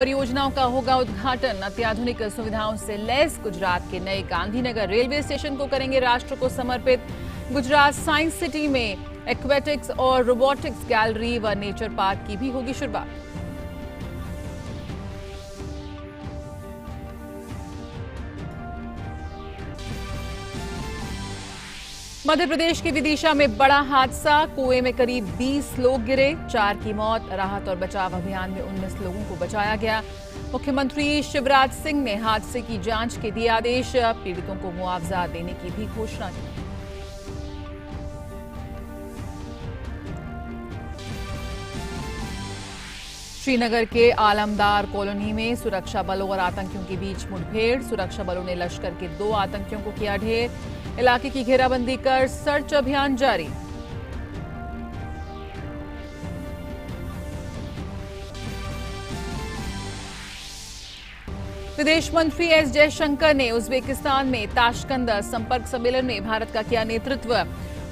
परियोजनाओं का होगा उद्घाटन। अत्याधुनिक सुविधाओं से लैस गुजरात के नए गांधीनगर रेलवे स्टेशन को करेंगे राष्ट्र को समर्पित। गुजरात साइंस सिटी में एक्वेटिक्स और रोबोटिक्स गैलरी व नेचर पार्क की भी होगी शुरुआत। मध्य प्रदेश के विदिशा में बड़ा हादसा, कुएं में करीब 20 लोग गिरे, 4 की मौत। राहत और बचाव अभियान में 19 लोगों को बचाया गया। मुख्यमंत्री शिवराज सिंह ने हादसे की जांच के दिए आदेश, पीड़ितों को मुआवजा देने की भी घोषणा की। श्रीनगर के आलमदार कॉलोनी में सुरक्षा बलों और आतंकियों के बीच मुठभेड़, सुरक्षा बलों ने लश्कर के 2 आतंकियों को किया ढेर। इलाके की घेराबंदी कर सर्च अभियान जारी। विदेश मंत्री एस जयशंकर ने उज्बेकिस्तान में ताशकंद संपर्क सम्मेलन में भारत का किया नेतृत्व।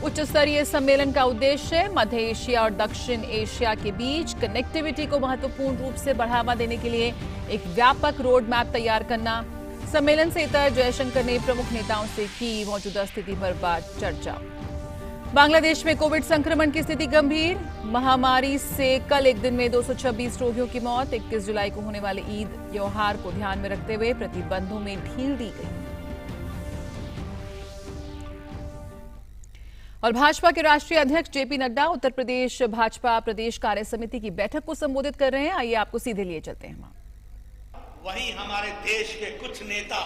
उच्च स्तरीय सम्मेलन का उद्देश्य मध्य एशिया और दक्षिण एशिया के बीच कनेक्टिविटी को महत्वपूर्ण रूप से बढ़ावा देने के लिए एक व्यापक रोड मैप तैयार करना। सम्मेलन से इतर जयशंकर ने प्रमुख नेताओं से की मौजूदा स्थिति पर चर्चा। बांग्लादेश में कोविड संक्रमण की स्थिति गंभीर, महामारी से कल एक दिन में 226 रोगियों की मौत। 21 जुलाई को होने वाले ईद त्योहार को ध्यान में रखते हुए प्रतिबंधों में ढील दी गई। और भाजपा के राष्ट्रीय अध्यक्ष जेपी नड्डा उत्तर प्रदेश भाजपा प्रदेश कार्य समिति की बैठक को संबोधित कर रहे हैं। आइए आपको सीधे लिए चलते हैं। वही हमारे देश के कुछ नेता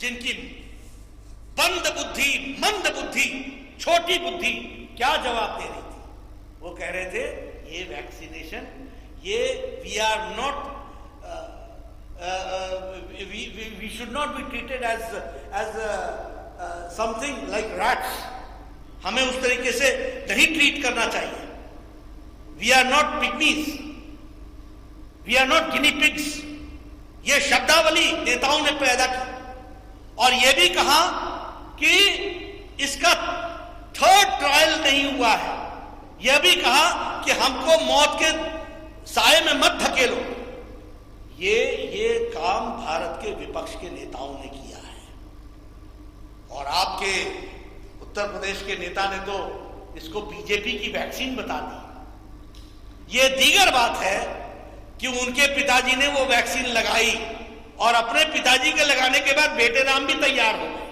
जिनकी बंद बुद्धि, मंद बुद्धि, छोटी बुद्धि क्या जवाब दे रही थी। वो कह रहे थे ये वैक्सीनेशन, ये we are not, we should not be treated as something like rats. हमें उस तरीके से नहीं ट्रीट करना चाहिए। We are not pygmies, we are not guinea pigs. ये शब्दावली नेताओं ने पैदा की और यह भी कहा कि इसका 3rd ट्रायल नहीं हुआ है। यह भी कहा कि हमको मौत के साए में मत धकेलो। ये काम भारत के विपक्ष के नेताओं ने किया है और आपके उत्तर प्रदेश के नेता ने तो इसको बीजेपी की वैक्सीन बता दी। ये दीगर बात है कि उनके पिताजी ने वो वैक्सीन लगाई और अपने पिताजी के लगाने के बाद बेटे राम भी तैयार हो गए।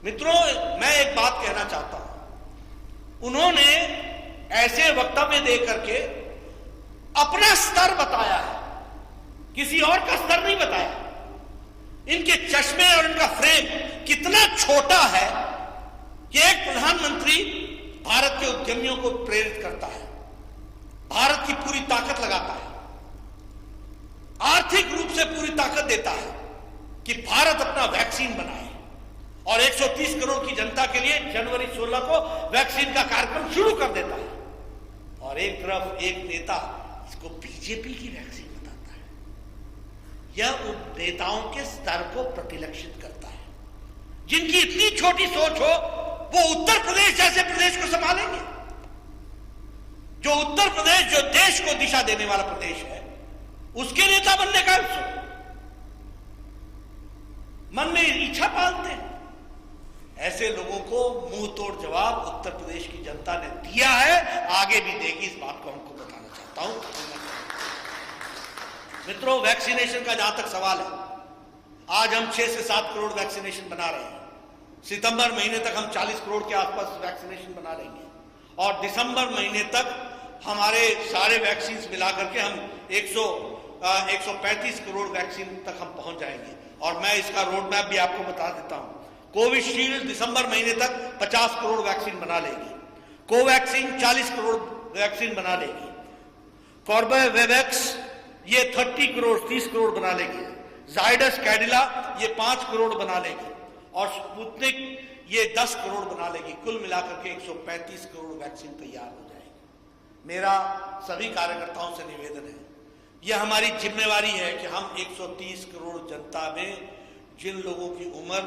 मित्रों, मैं एक बात कहना चाहता हूं। उन्होंने ऐसे वक्तव्य दे करके अपना स्तर बताया है, किसी और का स्तर नहीं बताया। इनके चश्मे और इनका फ्रेम कितना छोटा है कि एक प्रधानमंत्री भारत के उद्यमियों को प्रेरित करता है, भारत की पूरी ताकत लगाता है, आर्थिक रूप से पूरी ताकत देता है कि भारत अपना वैक्सीन बनाए और 130 करोड़ की जनता के लिए जनवरी 16 को वैक्सीन का कार्यक्रम शुरू कर देता है। और एक तरफ एक नेता इसको बीजेपी की वैक्सीन बताता है। यह उन नेताओं के स्तर को प्रतिलक्षित करता है। जिनकी इतनी छोटी सोच हो वो उत्तर प्रदेश जैसे प्रदेश को संभालेंगे। जो उत्तर प्रदेश, जो देश को दिशा देने वाला प्रदेश है, उसके नेता बनने का मन में इच्छा पालते हैं। ऐसे लोगों को मुंह तोड़ जवाब उत्तर प्रदेश की जनता ने दिया है, आगे भी देगी। इस बात को हमको बताना चाहता हूं। मित्रों, वैक्सीनेशन का जहां तक सवाल है, आज हम 6 से 7 करोड़ वैक्सीनेशन बना रहे हैं। सितंबर महीने तक हम 40 करोड़ के आसपास वैक्सीनेशन बना लेंगे और दिसंबर महीने तक हमारे सारे वैक्सीन मिलाकर के हम 135 करोड़ वैक्सीन तक हम पहुंच जाएंगे। और मैं इसका रोड मैप भी आपको बता देता हूं। कोविशील्ड दिसंबर महीने तक 50 करोड़ वैक्सीन बना लेगी, कोवैक्सीन 40 करोड़ वैक्सीन बना लेगी, कॉर्बेवैक्स ये 30 करोड़ 30 करोड़ बना लेगी, जाइडस कैडिला ये 5 करोड़ बना लेगी और स्पुतनिक ये 10 करोड़ बना लेगी। कुल मिलाकर के 135 करोड़ वैक्सीन तैयार हो जाएगी। मेरा सभी कार्यकर्ताओं से निवेदन है, यह हमारी जिम्मेवारी है कि हम 130 करोड़ जनता में जिन लोगों की उम्र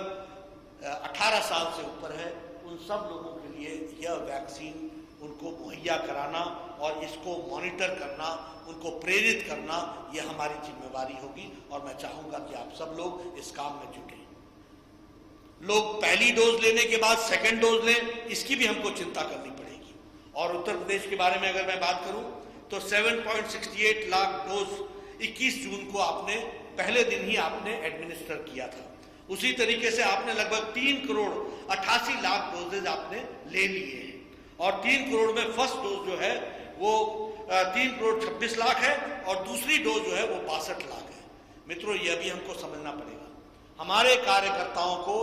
18 साल से ऊपर है, उन सब लोगों के लिए यह वैक्सीन उनको मुहैया कराना और इसको मॉनिटर करना, उनको प्रेरित करना, यह हमारी जिम्मेवारी होगी। और मैं चाहूंगा कि आप सब लोग इस काम में जुटें। लोग पहली डोज लेने के बाद सेकंड डोज लें, इसकी भी हमको चिंता करनी पड़ेगी। और उत्तर प्रदेश के बारे में अगर मैं बात करूं तो 7.68 लाख डोज 21 जून को आपने पहले दिन ही आपने एडमिनिस्टर किया था। उसी तरीके से आपने लगभग 3 करोड़ 88 लाख डोजेज आपने ले लिए हैं। और 3 करोड़ में फर्स्ट डोज जो है वो 3 करोड़ 26 लाख है और दूसरी डोज जो है वो 62 लाख है। मित्रों, यह भी हमको समझना पड़ेगा। हमारे कार्यकर्ताओं को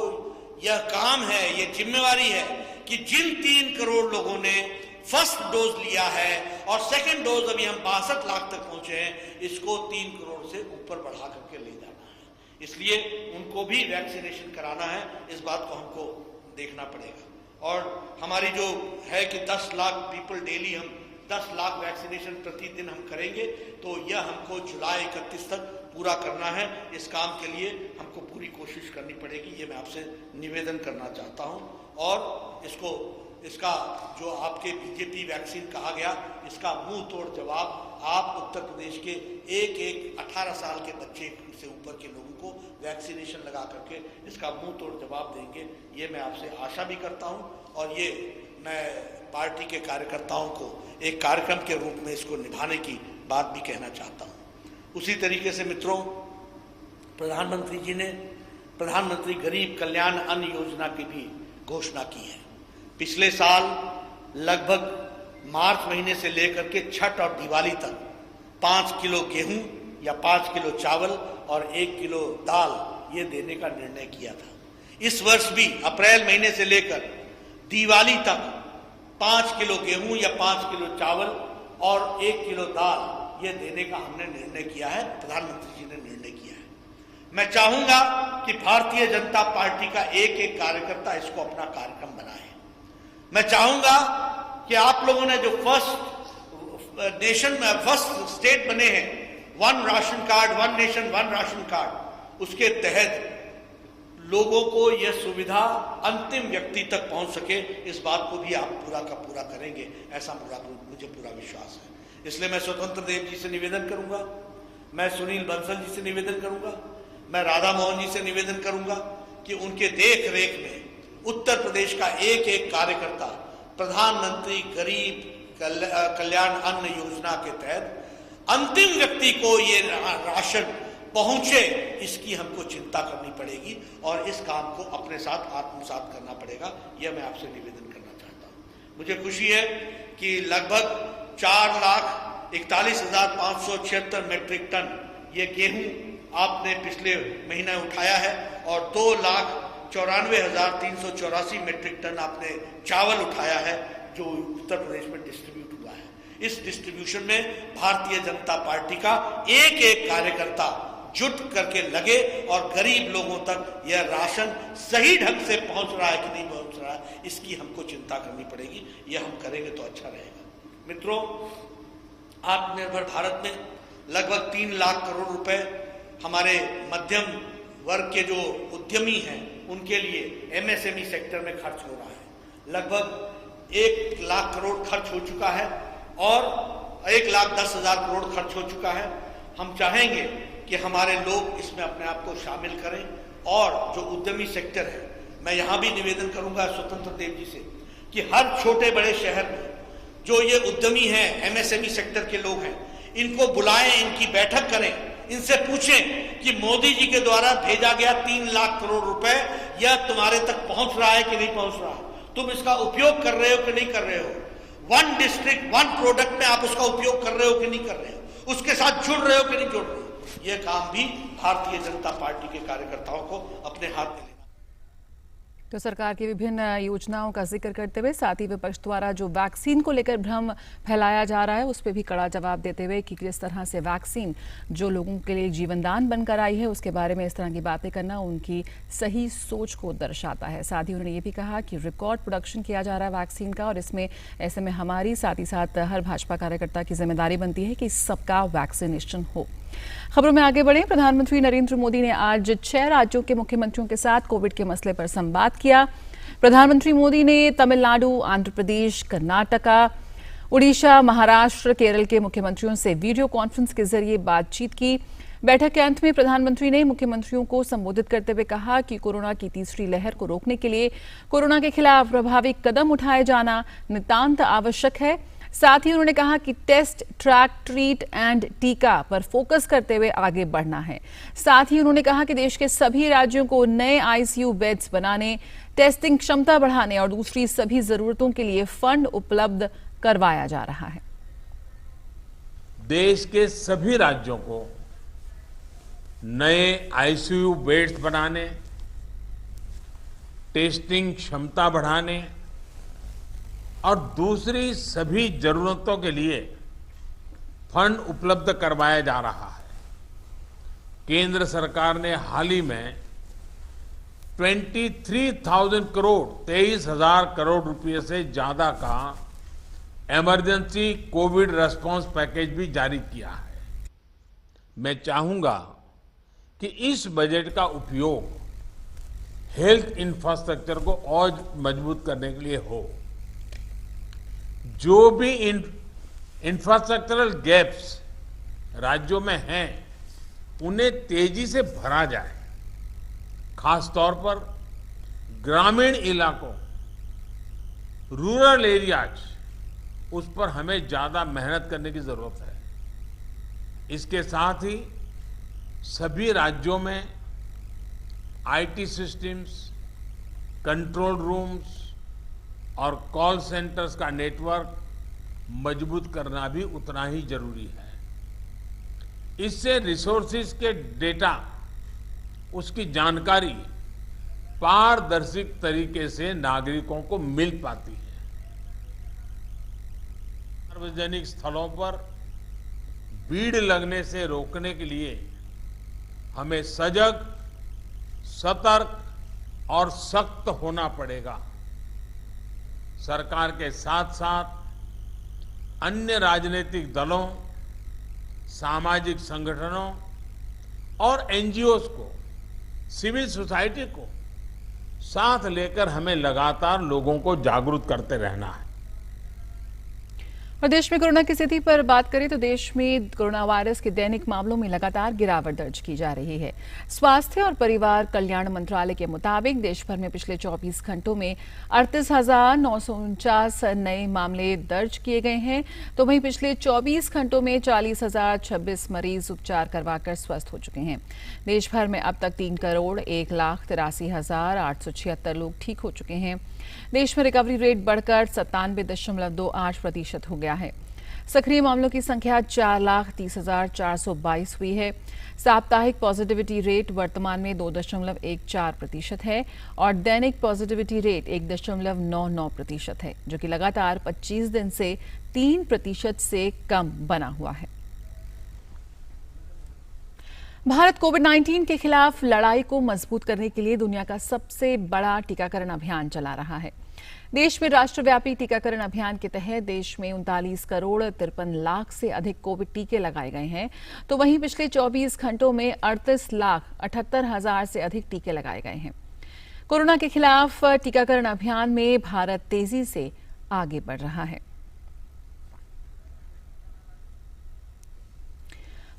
यह काम है, यह जिम्मेवारी है कि जिन 3 करोड़ लोगों ने फर्स्ट डोज लिया है और सेकंड डोज अभी हम 62 लाख तक पहुंचे हैं, इसको 3 करोड़ से ऊपर बढ़ा करके ले जाना है। इसलिए उनको भी वैक्सीनेशन कराना है, इस बात को हमको देखना पड़ेगा। और हमारी जो है कि 10 लाख पीपल डेली, हम 10 लाख वैक्सीनेशन प्रतिदिन हम करेंगे, तो यह हमको जुलाई 31 तक पूरा करना है। इस काम के लिए हमको पूरी कोशिश करनी पड़ेगी, ये मैं आपसे निवेदन करना चाहता हूं। और इसका जो आपके बीजेपी वैक्सीन कहा गया, इसका मुंह तोड़ जवाब आप उत्तर प्रदेश के एक 18 साल के बच्चे से ऊपर के लोगों को वैक्सीनेशन लगा करके इसका मुंह तोड़ जवाब देंगे, ये मैं आपसे आशा भी करता हूं। और ये मैं पार्टी के कार्यकर्ताओं को एक कार्यक्रम के रूप में इसको निभाने की बात भी कहना चाहता हूं। उसी तरीके से मित्रों, प्रधानमंत्री जी ने प्रधानमंत्री गरीब कल्याण अन्न योजना की भी घोषणा की है। पिछले साल लगभग मार्च महीने से लेकर के छठ और दिवाली तक 5 किलो गेहूं या 5 किलो चावल और 1 किलो दाल ये देने का निर्णय किया था। इस वर्ष भी अप्रैल महीने से लेकर दिवाली तक 5 किलो गेहूं या 5 किलो चावल और 1 किलो दाल ये देने का हमने निर्णय किया है, प्रधानमंत्री जी ने निर्णय किया है। मैं चाहूंगा कि भारतीय जनता पार्टी का एक कार्यकर्ता इसको अपना कार्यक्रम बनाए। मैं चाहूंगा कि आप लोगों ने जो फर्स्ट स्टेट बने हैं, 1 ration card 1 nation 1 ration card, उसके तहत लोगों को यह सुविधा अंतिम व्यक्ति तक पहुंच सके, इस बात को भी आप पूरा का पूरा करेंगे, ऐसा मुझे पूरा विश्वास है। इसलिए मैं स्वतंत्र देव जी से निवेदन करूंगा, मैं सुनील बंसल जी से निवेदन करूंगा, मैं राधा मोहन जी से निवेदन करूंगा कि उनके देख रेख में उत्तर प्रदेश का एक कार्यकर्ता प्रधानमंत्री गरीब कल्याण अन्न योजना के तहत अंतिम व्यक्ति को ये राशन पहुंचे, इसकी हमको चिंता करनी पड़ेगी और इस काम को अपने साथ आत्मसात करना पड़ेगा। यह मैं आपसे निवेदन करना चाहता हूं। मुझे खुशी है कि लगभग 4,41,576 मेट्रिक टन ये गेहूं आपने पिछले महीने उठाया है और 2,94,384 मेट्रिक टन आपने चावल उठाया है, जो उत्तर प्रदेश में डिस्ट्रीब्यूट हुआ है। इस डिस्ट्रीब्यूशन में भारतीय जनता पार्टी का एक कार्यकर्ता जुट करके लगे और गरीब लोगों तक यह राशन सही ढंग से पहुंच रहा है कि नहीं पहुंच रहा है, इसकी हमको चिंता करनी पड़ेगी। यह हम करेंगे तो अच्छा रहेगा। मित्रों, आत्मनिर्भर भारत में लगभग 3 लाख करोड़ रुपए हमारे मध्यम वर्ग के जो उद्यमी हैं उनके लिए MSME सेक्टर में खर्च हो रहा है। लगभग 1 लाख करोड़ खर्च हो चुका है और 1,10,000 करोड़ खर्च हो चुका है। हम चाहेंगे कि हमारे लोग इसमें अपने आप को शामिल करें और जो उद्यमी सेक्टर है, मैं यहाँ भी निवेदन करूंगा स्वतंत्र देव जी से कि हर छोटे बड़े शहर में जो ये उद्यमी हैं, MSME सेक्टर के लोग हैं, इनको बुलाएं, इनकी बैठक करें, इनसे पूछें कि मोदी जी के द्वारा भेजा गया 3 लाख करोड़ रुपए यह तुम्हारे तक पहुंच रहा है कि नहीं पहुंच रहा है, तुम इसका उपयोग कर रहे हो कि नहीं कर रहे हो, 1 डिस्ट्रिक्ट 1 प्रोडक्ट में आप उसका उपयोग कर रहे हो कि नहीं कर रहे हो, उसके साथ जुड़ रहे हो कि नहीं जुड़ रहे हो। यह काम भी भारतीय जनता पार्टी के कार्यकर्ताओं को अपने हाथ में लेना। तो सरकार की विभिन्न योजनाओं का जिक्र करते हुए साथ ही विपक्ष द्वारा जो वैक्सीन को लेकर भ्रम फैलाया जा रहा है उस पर भी कड़ा जवाब देते हुए कि किस तरह से वैक्सीन जो लोगों के लिए जीवनदान बनकर आई है उसके बारे में इस तरह की बातें करना उनकी सही सोच को दर्शाता है। साथ ही उन्होंने ये भी कहा कि रिकॉर्ड प्रोडक्शन किया जा रहा है वैक्सीन का और इसमें ऐसे में हमारी साथ ही साथ हर भाजपा कार्यकर्ता की जिम्मेदारी बनती है कि सबका वैक्सीनेशन हो। खबरों में आगे बढ़े। प्रधानमंत्री नरेंद्र मोदी ने आज 6 राज्यों के मुख्यमंत्रियों के साथ कोविड के मसले पर संवाद किया। प्रधानमंत्री मोदी ने तमिलनाडु, आंध्र प्रदेश, कर्नाटका, उड़ीसा, महाराष्ट्र, केरल के मुख्यमंत्रियों से वीडियो कॉन्फ्रेंस के जरिए बातचीत की। बैठक के अंत में प्रधानमंत्री ने मुख्यमंत्रियों को संबोधित करते हुए कहा कि कोरोना की तीसरी लहर को रोकने के लिए कोरोना के खिलाफ प्रभावी कदम उठाए जाना नितांत आवश्यक है। साथ ही उन्होंने कहा कि टेस्ट, ट्रैक, ट्रीट एंड टीका पर फोकस करते हुए आगे बढ़ना है। साथ ही उन्होंने कहा कि देश के सभी राज्यों को नए आईसीयू बेड्स बनाने, टेस्टिंग क्षमता बढ़ाने और दूसरी सभी जरूरतों के लिए फंड उपलब्ध करवाया जा रहा है। देश के सभी राज्यों को नए आईसीयू बेड्स बनाने, टेस्टिंग क्षमता बढ़ाने और दूसरी सभी जरूरतों के लिए फंड उपलब्ध करवाया जा रहा है। केंद्र सरकार ने हाल ही में 23,000 करोड़ 23,000 करोड़ रुपए से ज्यादा का इमरजेंसी कोविड रेस्पॉन्स पैकेज भी जारी किया है। मैं चाहूंगा कि इस बजट का उपयोग हेल्थ इंफ्रास्ट्रक्चर को और मजबूत करने के लिए हो। जो भी इंफ्रास्ट्रक्चरल गैप्स राज्यों में हैं, उन्हें तेजी से भरा जाए। खास तौर पर ग्रामीण इलाकों, रूरल एरियाज, उस पर हमें ज्यादा मेहनत करने की जरूरत है। इसके साथ ही सभी राज्यों में आईटी सिस्टम्स, कंट्रोल रूम्स और कॉल सेंटर्स का नेटवर्क मजबूत करना भी उतना ही जरूरी है। इससे रिसोर्सेज के डेटा, उसकी जानकारी पारदर्शी तरीके से नागरिकों को मिल पाती है। सार्वजनिक स्थलों पर भीड़ लगने से रोकने के लिए हमें सजग, सतर्क और सख्त होना पड़ेगा। सरकार के साथ साथ अन्य राजनीतिक दलों, सामाजिक संगठनों और एनजीओज को, सिविल सोसाइटी को साथ लेकर हमें लगातार लोगों को जागरूक करते रहना है। और देश में कोरोना की स्थिति पर बात करें तो देश में कोरोना वायरस के दैनिक मामलों में लगातार गिरावट दर्ज की जा रही है। स्वास्थ्य और परिवार कल्याण मंत्रालय के मुताबिक देश भर में पिछले 24 घंटों में 38,949 नए मामले दर्ज किए गए हैं, तो वहीं पिछले 24 घंटों में 40,026 मरीज उपचार करवाकर स्वस्थ हो चुके हैं। देश भर में अब तक 3,83,876 लोग ठीक हो चुके हैं। देश में रिकवरी रेट बढ़कर 97.28% हो गया है। सक्रिय मामलों की संख्या 4,30,422 हुई है। साप्ताहिक पॉजिटिविटी रेट वर्तमान में 2.14% है और दैनिक पॉजिटिविटी रेट 1.99% है, जो कि लगातार 25 दिन से 3% से कम बना हुआ है। भारत कोविड-19 के खिलाफ लड़ाई को मजबूत करने के लिए दुनिया का सबसे बड़ा टीकाकरण अभियान चला रहा है। देश में राष्ट्रव्यापी टीकाकरण अभियान के तहत देश में 39 करोड़ 53 लाख से अधिक कोविड टीके लगाए गए हैं, तो वहीं पिछले 24 घंटों में 38,78,000 से अधिक टीके लगाए गए हैं। कोरोना के खिलाफ टीकाकरण अभियान में भारत तेजी से आगे बढ़ रहा है।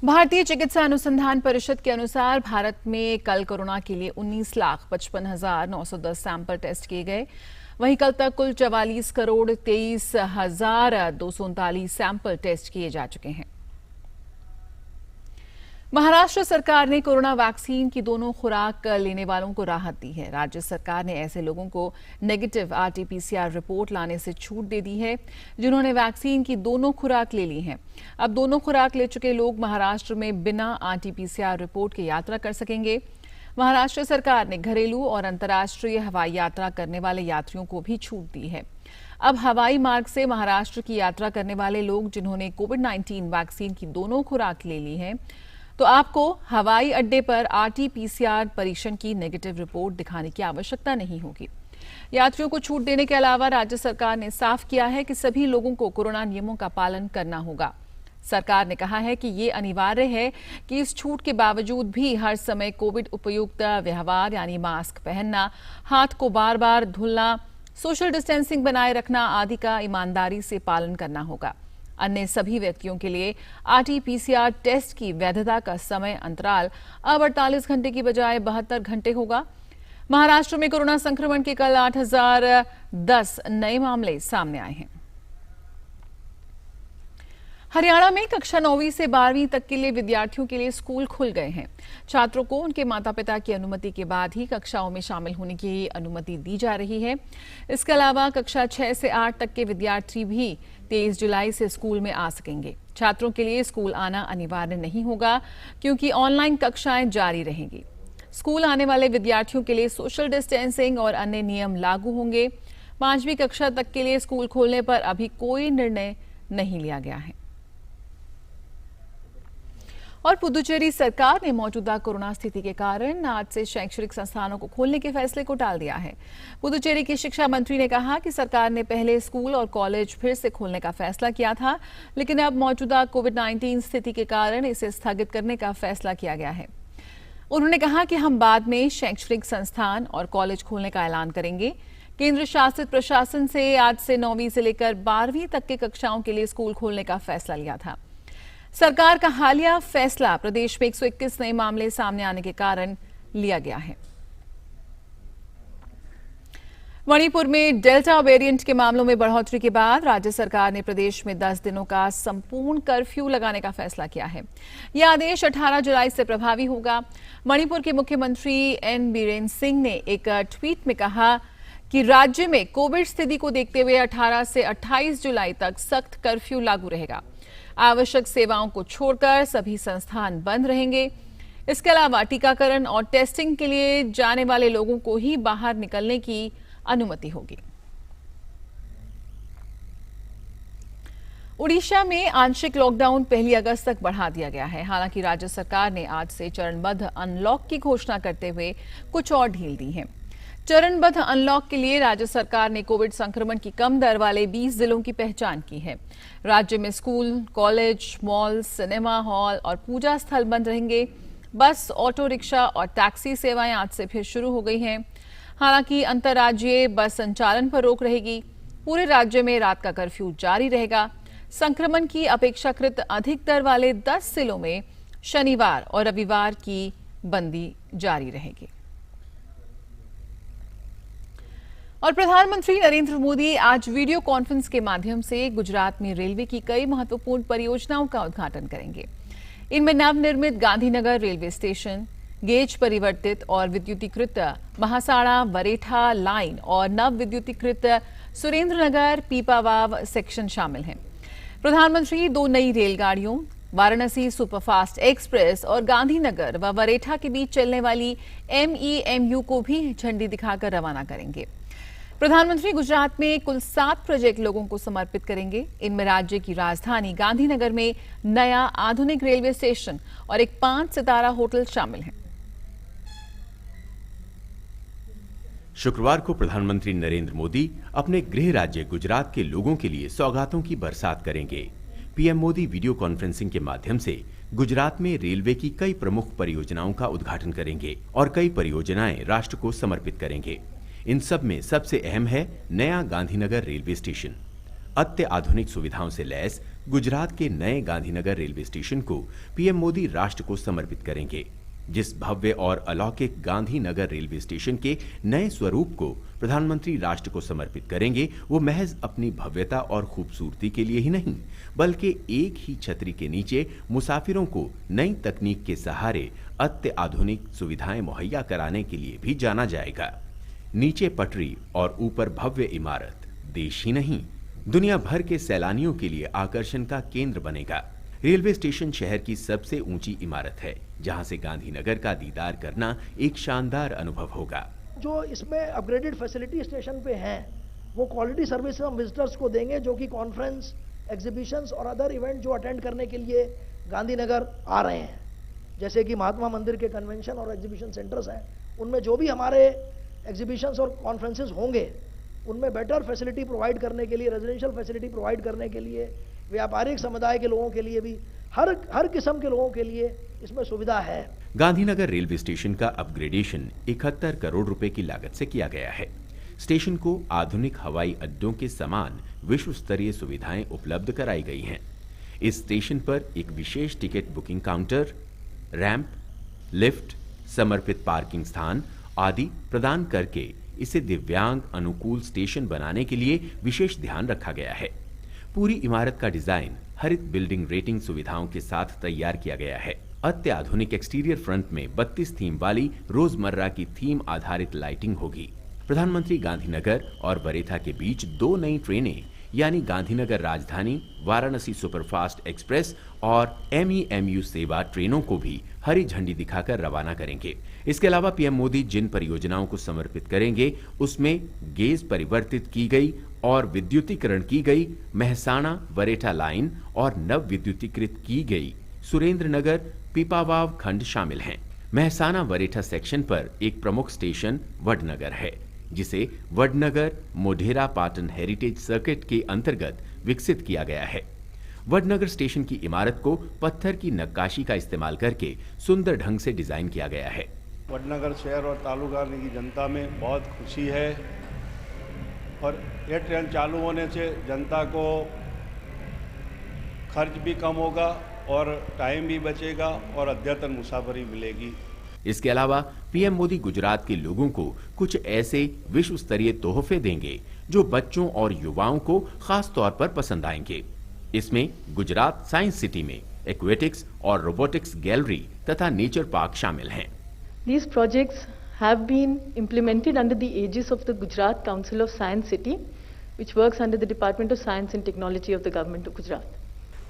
भारतीय चिकित्सा अनुसंधान परिषद के अनुसार भारत में कल कोरोना के लिए 19,55,910 सैंपल टेस्ट किए गए। वहीं कल तक कुल 44 करोड़ 23,239 सैंपल टेस्ट किए जा चुके हैं। महाराष्ट्र सरकार ने कोरोना वैक्सीन की दोनों खुराक लेने वालों को राहत दी है। राज्य सरकार ने ऐसे लोगों को नेगेटिव आरटी-पीसीआर रिपोर्ट लाने से छूट दे दी है जिन्होंने वैक्सीन की दोनों खुराक ले ली हैं। अब दोनों खुराक ले चुके लोग महाराष्ट्र में बिना आरटी-पीसीआर रिपोर्ट के यात्रा कर सकेंगे। महाराष्ट्र सरकार ने घरेलू और अंतर्राष्ट्रीय हवाई यात्रा करने वाले यात्रियों को भी छूट दी है। अब हवाई मार्ग से महाराष्ट्र की यात्रा करने वाले लोग जिन्होंने कोविड-19 वैक्सीन की दोनों खुराक ले ली है, तो आपको हवाई अड्डे पर आरटी-पीसीआर परीक्षण की नेगेटिव रिपोर्ट दिखाने की आवश्यकता नहीं होगी। यात्रियों को छूट देने के अलावा राज्य सरकार ने साफ किया है कि सभी लोगों को कोरोना नियमों का पालन करना होगा। सरकार ने कहा है कि ये अनिवार्य है कि इस छूट के बावजूद भी हर समय कोविड उपयुक्त व्यवहार यानी मास्क पहनना, हाथ को बार बार धुलना, सोशल डिस्टेंसिंग बनाए रखना आदि का ईमानदारी से पालन करना होगा। अन्य सभी व्यक्तियों के लिए RT-PCR टेस्ट की वैधता का समय अंतराल अब 48 घंटे की बजाय 72 घंटे होगा। महाराष्ट्र में कोरोना संक्रमण के कल 8010 नए मामले सामने आए हैं। हरियाणा में कक्षा 9वीं से 12वीं तक के लिए विद्यार्थियों के लिए स्कूल खुल गए हैं। छात्रों को उनके माता पिता की अनुमति के बाद ही कक्षाओं में शामिल होने की अनुमति दी जा रही है। इसके अलावा कक्षा 6 से 8 तक के विद्यार्थी भी 23 जुलाई से स्कूल में आ सकेंगे। छात्रों के लिए स्कूल आना अनिवार्य नहीं होगा क्योंकि ऑनलाइन कक्षाएं जारी रहेंगी। स्कूल आने वाले विद्यार्थियों के लिए सोशल डिस्टेंसिंग और अन्य नियम लागू होंगे। 5वीं कक्षा तक के लिए स्कूल खोलने पर अभी कोई निर्णय नहीं लिया गया है। और पुदुचेरी सरकार ने मौजूदा कोरोना स्थिति के कारण आज से शैक्षणिक संस्थानों को खोलने के फैसले को टाल दिया है। पुदुचेरी की शिक्षा मंत्री ने कहा कि सरकार ने पहले स्कूल और कॉलेज फिर से खोलने का फैसला किया था, लेकिन अब मौजूदा कोविड-19 स्थिति के कारण इसे स्थगित करने का फैसला किया गया है। उन्होंने कहा कि हम बाद में शैक्षणिक संस्थान और कॉलेज खोलने का ऐलान करेंगे। केंद्र शासित प्रशासन से आज से 9वीं से लेकर 12वीं तक की कक्षाओं के लिए स्कूल खोलने का फैसला लिया था। सरकार का हालिया फैसला प्रदेश में 121 नए मामले सामने आने के कारण लिया गया है। मणिपुर में डेल्टा वेरिएंट के मामलों में बढ़ोतरी के बाद राज्य सरकार ने प्रदेश में 10 दिनों का संपूर्ण कर्फ्यू लगाने का फैसला किया है। यह आदेश 18 जुलाई से प्रभावी होगा। मणिपुर के मुख्यमंत्री एन बीरेन सिंह ने एक ट्वीट में कहा कि राज्य में कोविड स्थिति को देखते हुए 18 से 28 जुलाई तक सख्त कर्फ्यू लागू रहेगा। आवश्यक सेवाओं को छोड़कर सभी संस्थान बंद रहेंगे। इसके अलावा टीकाकरण और टेस्टिंग के लिए जाने वाले लोगों को ही बाहर निकलने की अनुमति होगी। उड़ीसा में आंशिक लॉकडाउन 1 अगस्त तक बढ़ा दिया गया है। हालांकि राज्य सरकार ने आज से चरणबद्ध अनलॉक की घोषणा करते हुए कुछ और ढील दी है। चरणबद्ध अनलॉक के लिए राज्य सरकार ने कोविड संक्रमण की कम दर वाले 20 जिलों की पहचान की है। राज्य में school, college, mall, cinema hall और पूजा स्थल बंद रहेंगे। बस, ऑटो रिक्शा और टैक्सी सेवाएं आज से फिर शुरू हो गई हैं। हालांकि अंतर्राज्यीय बस संचालन पर रोक रहेगी। पूरे राज्य में रात का कर्फ्यू जारी रहेगा। संक्रमण की अपेक्षाकृत अधिक दर वाले 10 जिलों में शनिवार और रविवार की बंदी जारी रहेगी। और प्रधानमंत्री नरेंद्र मोदी आज वीडियो कॉन्फ्रेंस के माध्यम से गुजरात में रेलवे की कई महत्वपूर्ण परियोजनाओं का उद्घाटन करेंगे। इनमें नवनिर्मित गांधीनगर रेलवे स्टेशन, गेज परिवर्तित और विद्युतीकृत महासाड़ा वरेठा लाइन और नव विद्युतीकृत सुरेंद्रनगर पीपावाव सेक्शन शामिल हैं। प्रधानमंत्री 2 नई रेलगाड़ियों वाराणसी सुपरफास्ट एक्सप्रेस और गांधीनगर व वरेठा के बीच चलने वाली MEMU को भी झंडी दिखाकर रवाना करेंगे। प्रधानमंत्री गुजरात में कुल 7 प्रोजेक्ट लोगों को समर्पित करेंगे। इनमें राज्य की राजधानी गांधीनगर में नया आधुनिक रेलवे स्टेशन और एक 5 सितारा होटल शामिल हैं। शुक्रवार को प्रधानमंत्री नरेंद्र मोदी अपने गृह राज्य गुजरात के लोगों के लिए सौगातों की बरसात करेंगे। पीएम मोदी वीडियो कॉन्फ्रेंसिंग के माध्यम से गुजरात में रेलवे की कई प्रमुख परियोजनाओं का उद्घाटन करेंगे और कई परियोजनाएं राष्ट्र को समर्पित करेंगे। इन सब में सबसे अहम है नया गांधीनगर रेलवे स्टेशन। अत्याधुनिक सुविधाओं से लैस गुजरात के नए गांधीनगर रेलवे स्टेशन को पीएम मोदी राष्ट्र को समर्पित करेंगे। जिस भव्य और अलौकिक गांधीनगर रेलवे स्टेशन के नए स्वरूप को प्रधानमंत्री राष्ट्र को समर्पित करेंगे, वो महज अपनी भव्यता और खूबसूरती के लिए ही नहीं, बल्कि एक ही छतरी के नीचे मुसाफिरों को नई तकनीक के सहारे अत्याधुनिक सुविधाएं मुहैया कराने के लिए भी जाना जाएगा। नीचे पटरी और ऊपर भव्य इमारत देश ही नहीं, दुनिया भर के सैलानियों के लिए आकर्षण का केंद्र बनेगा। रेलवे स्टेशन शहर की सबसे ऊंची इमारत है, जहां से गांधीनगर का दीदार करना एक शानदार अनुभव होगा। जो इसमें अपग्रेडेड फैसिलिटी स्टेशन पे हैं, वो क्वालिटी सर्विस हम विजिटर्स को देंगे, जो कि कॉन्फ्रेंस, एग्जीबिशंस और अदर इवेंट जो अटेंड करने के लिए गांधीनगर आ रहे हैं, जैसे कि महात्मा मंदिर के कन्वेंशन और एग्जीबिशन सेंटर्स हैं, उनमें जो भी हमारे एग्जीबिशंस और कॉन्फ्रेंसेस होंगे, उनमें बेटर फैसिलिटी प्रोवाइड करने के लिए, रेजिडेंशियल फैसिलिटी प्रोवाइड करने के लिए, व्यापारिक समुदाय के लोगों के लिए भी, हर किस्म के लोगों के लिए इसमें सुविधा है। गांधीनगर रेलवे स्टेशन का अपग्रेडेशन 71 करोड़ रुपए की लागत से किया गया है। स्टेशन को आधुनिक हवाई अड्डों के समान विश्व स्तरीय सुविधाएं उपलब्ध कराई गई हैं। इस स्टेशन पर एक विशेष ticket booking counter, ramp, lift, समर्पित पार्किंग स्थान आदि प्रदान करके इसे दिव्यांग अनुकूल स्टेशन बनाने के लिए विशेष ध्यान रखा गया है। पूरी इमारत का डिजाइन हरित बिल्डिंग रेटिंग सुविधाओं के साथ तैयार किया गया है। अत्याधुनिक एक्सटीरियर फ्रंट में 32 थीम वाली रोजमर्रा की थीम आधारित लाइटिंग होगी। प्रधानमंत्री गांधीनगर और बरेठा के बीच 2 नई ट्रेनें यानी गांधीनगर राजधानी, वाराणसी सुपरफास्ट एक्सप्रेस और MEMU सेवा ट्रेनों को भी हरी झंडी दिखाकर रवाना करेंगे। इसके अलावा पीएम मोदी जिन परियोजनाओं को समर्पित करेंगे उसमें गेज परिवर्तित की गई और विद्युतीकरण की गई मेहसाणा बरेठा लाइन और नव विद्युतीकृत की गई सुरेंद्रनगर पीपावाव खंड शामिल हैं। मेहसाणा बरेठा सेक्शन पर एक प्रमुख स्टेशन वडनगर है, जिसे वडनगर मोढेरा पाटन हेरिटेज सर्किट के अंतर्गत विकसित किया गया है। वडनगर स्टेशन की इमारत को पत्थर की नक्काशी का इस्तेमाल करके सुंदर ढंग से डिजाइन किया गया है। वडनगर शहर और तालुका की जनता में बहुत खुशी है और यह ट्रेन चालू होने से जनता को खर्च भी कम होगा और टाइम भी बचेगा और अद्यतन मुसाफरी मिलेगी। इसके अलावा पीएम मोदी गुजरात के लोगों को कुछ ऐसे विश्व स्तरीय तोहफे देंगे जो बच्चों और युवाओं को खास तौर पर पसंद आएंगे। इसमें गुजरात साइंस सिटी में एक्वेटिक्स और रोबोटिक्स गैलरी तथा नेचर पार्क शामिल हैं। These projects have been implemented under the aegis of the Gujarat Council of Science City, which works under the Department of Science and Technology of the Government of Gujarat.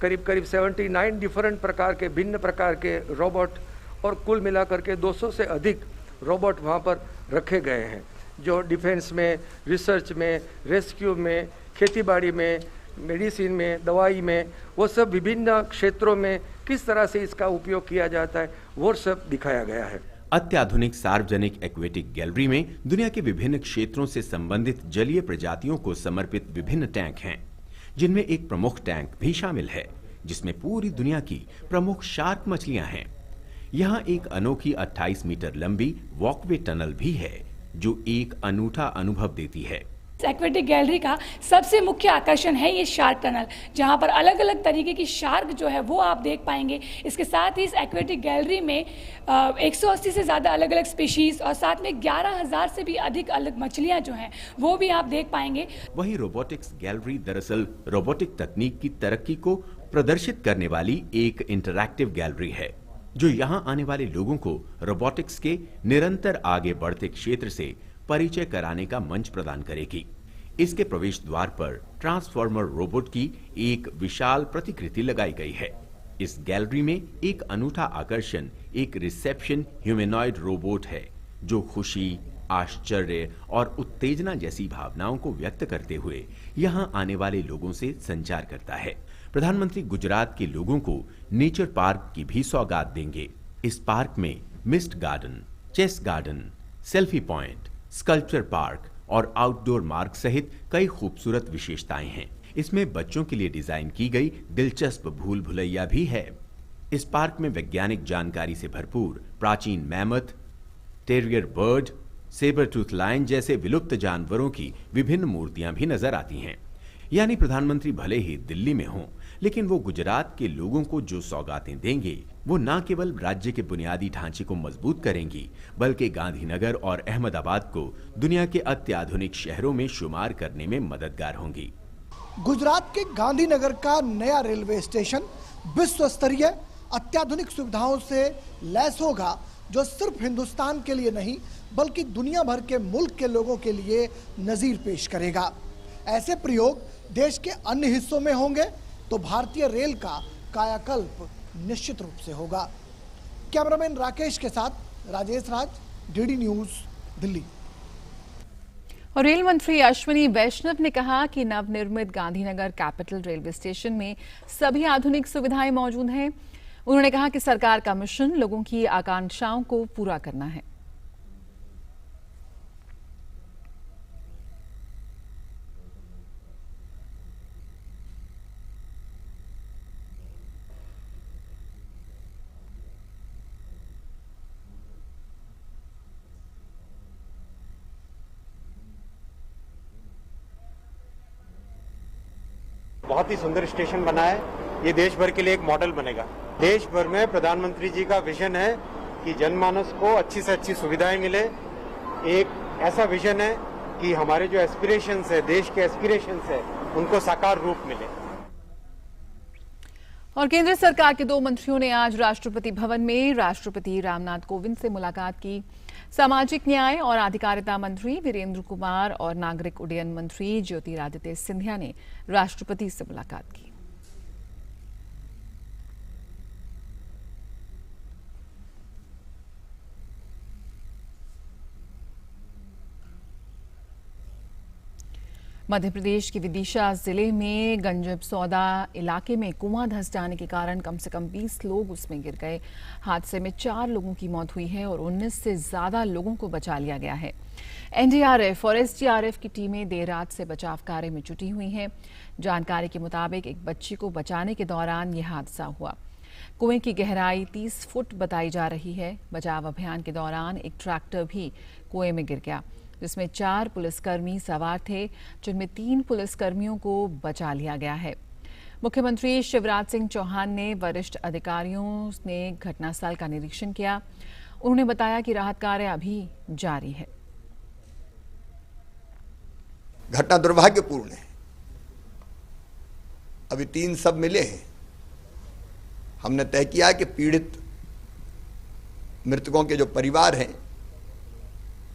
करीब 79 different प्रकार के भिन्न प्रकार के robot और कुल मिलाकर के 200 से अधिक रोबोट वहाँ पर रखे गए हैं, जो डिफेंस में, रिसर्च में, रेस्क्यू में, खेतीबाड़ी में, मेडिसिन में, दवाई में, वो सब विभिन्न क्षेत्रों में किस तरह से इसका उपयोग किया जाता है वो सब दिखाया गया है। अत्याधुनिक सार्वजनिक एक्वेटिक गैलरी में दुनिया के विभिन्न क्षेत्रों से संबंधित जलीय प्रजातियों को समर्पित विभिन्न टैंक हैं, जिनमें एक प्रमुख टैंक भी शामिल है जिसमें पूरी दुनिया की प्रमुख शार्क मछलियां हैं। यहाँ एक अनोखी 28 मीटर लंबी वॉकवे टनल भी है जो एक अनूठा अनुभव देती है। एक्वेटिक गैलरी का सबसे मुख्य आकर्षण है ये शार्क टनल, जहां पर अलग अलग तरीके की शार्क जो है वो आप देख पाएंगे। इसके साथ ही इस एक्वेटिक गैलरी में 180 से ज़्यादा अलग अलग स्पीशीज और साथ में 11,000 से भी अधिक अलग मछलियां जो हैं वो भी आप देख पाएंगे। वहीं रोबोटिक्स गैलरी दरअसल रोबोटिक तकनीक की तरक्की को प्रदर्शित करने वाली एक इंटरैक्टिव गैलरी है जो यहाँ आने वाले लोगों को रोबोटिक्स के निरंतर आगे बढ़ते क्षेत्र से परिचय कराने का मंच प्रदान करेगी। इसके प्रवेश द्वार पर ट्रांसफॉर्मर रोबोट की एक विशाल प्रतिकृति लगाई गई है। इस गैलरी में एक अनूठा आकर्षण एक रिसेप्शन ह्यूमनॉइड रोबोट है जो खुशी, आश्चर्य और उत्तेजना जैसी भावनाओं को व्यक्त करते हुए यहाँ आने वाले लोगों से संचार करता है। प्रधानमंत्री गुजरात के लोगों को नेचर पार्क की भी सौगात देंगे। इस पार्क में mist garden, chess garden, selfie point, sculpture park और आउटडोर मार्ग सहित कई खूबसूरत विशेषताएं हैं। इसमें बच्चों के लिए डिजाइन की गई दिलचस्प भूल भुलैया भी है। इस पार्क में वैज्ञानिक जानकारी से भरपूर प्राचीन mammoth, terror bird, sabre tooth lion जैसे विलुप्त जानवरों की विभिन्न मूर्तियां भी नजर आती हैं। यानी प्रधानमंत्री भले ही दिल्ली में हों, लेकिन वो गुजरात के लोगों को जो सौगातें देंगे वो न केवल राज्य के बुनियादी ढांचे को मजबूत करेंगी, बल्कि गांधीनगर और अहमदाबाद को दुनिया के अत्याधुनिक शहरों में शुमार करने में मददगार होंगी। गुजरात के गांधीनगर का नया रेलवे स्टेशन विश्व स्तरीय अत्याधुनिक सुविधाओं से लैस होगा, जो सिर्फ हिंदुस्तान के लिए नहीं बल्कि दुनिया भर के मुल्क के लोगों के लिए नजीर पेश करेगा। ऐसे प्रयोग देश के अन्य हिस्सों में होंगे तो भारतीय रेल का कायाकल्प निश्चित रूप से होगा। कैमरामैन राकेश के साथ राजेश राज, डीडी न्यूज, दिल्ली। और रेल मंत्री अश्विनी वैष्णव ने कहा कि नवनिर्मित गांधीनगर कैपिटल रेलवे स्टेशन में सभी आधुनिक सुविधाएं मौजूद हैं। उन्होंने कहा कि सरकार का मिशन लोगों की आकांक्षाओं को पूरा करना है। बहुत ही सुंदर स्टेशन बना है। ये देश भर के लिए एक मॉडल बनेगा। देश भर में प्रधानमंत्री जी का विजन है कि जनमानस को अच्छी से अच्छी सुविधाएं मिले। एक ऐसा विजन है कि हमारे जो एस्पिरेशंस है, देश के एस्पिरेशंस है, उनको साकार रूप मिले। और केंद्र सरकार के 2 मंत्रियों ने आज राष्ट्रपति भवन में राष्ट्रपति रामनाथ कोविंद से मुलाकात की। सामाजिक न्याय और अधिकारिता मंत्री वीरेंद्र कुमार और नागरिक उड्डयन मंत्री ज्योतिरादित्य सिंधिया ने राष्ट्रपति से मुलाकात की। मध्य प्रदेश के विदिशा जिले में गंजब सौदा इलाके में कुआं धंस जाने के कारण कम से कम 20 लोग उसमें गिर गए। हादसे में 4 लोगों की मौत हुई है और 19 से ज्यादा लोगों को बचा लिया गया है। एनडीआरएफ और एसडीआरएफ की टीमें देर रात से बचाव कार्य में जुटी हुई हैं। जानकारी के मुताबिक एक बच्ची को बचाने के दौरान यह हादसा हुआ। कुएं की गहराई 30 फुट बताई जा रही है। बचाव अभियान के दौरान एक ट्रैक्टर भी कुएं में गिर गया, जिसमें 4 पुलिसकर्मी सवार थे, जिनमें 3 पुलिसकर्मियों को बचा लिया गया है। मुख्यमंत्री शिवराज सिंह चौहान ने वरिष्ठ अधिकारियों ने घटनास्थल का निरीक्षण किया। उन्होंने बताया कि राहत कार्य अभी जारी है। घटना दुर्भाग्यपूर्ण है। अभी 3 शव मिले हैं। हमने तय किया कि पीड़ित मृतकों के जो परिवार हैं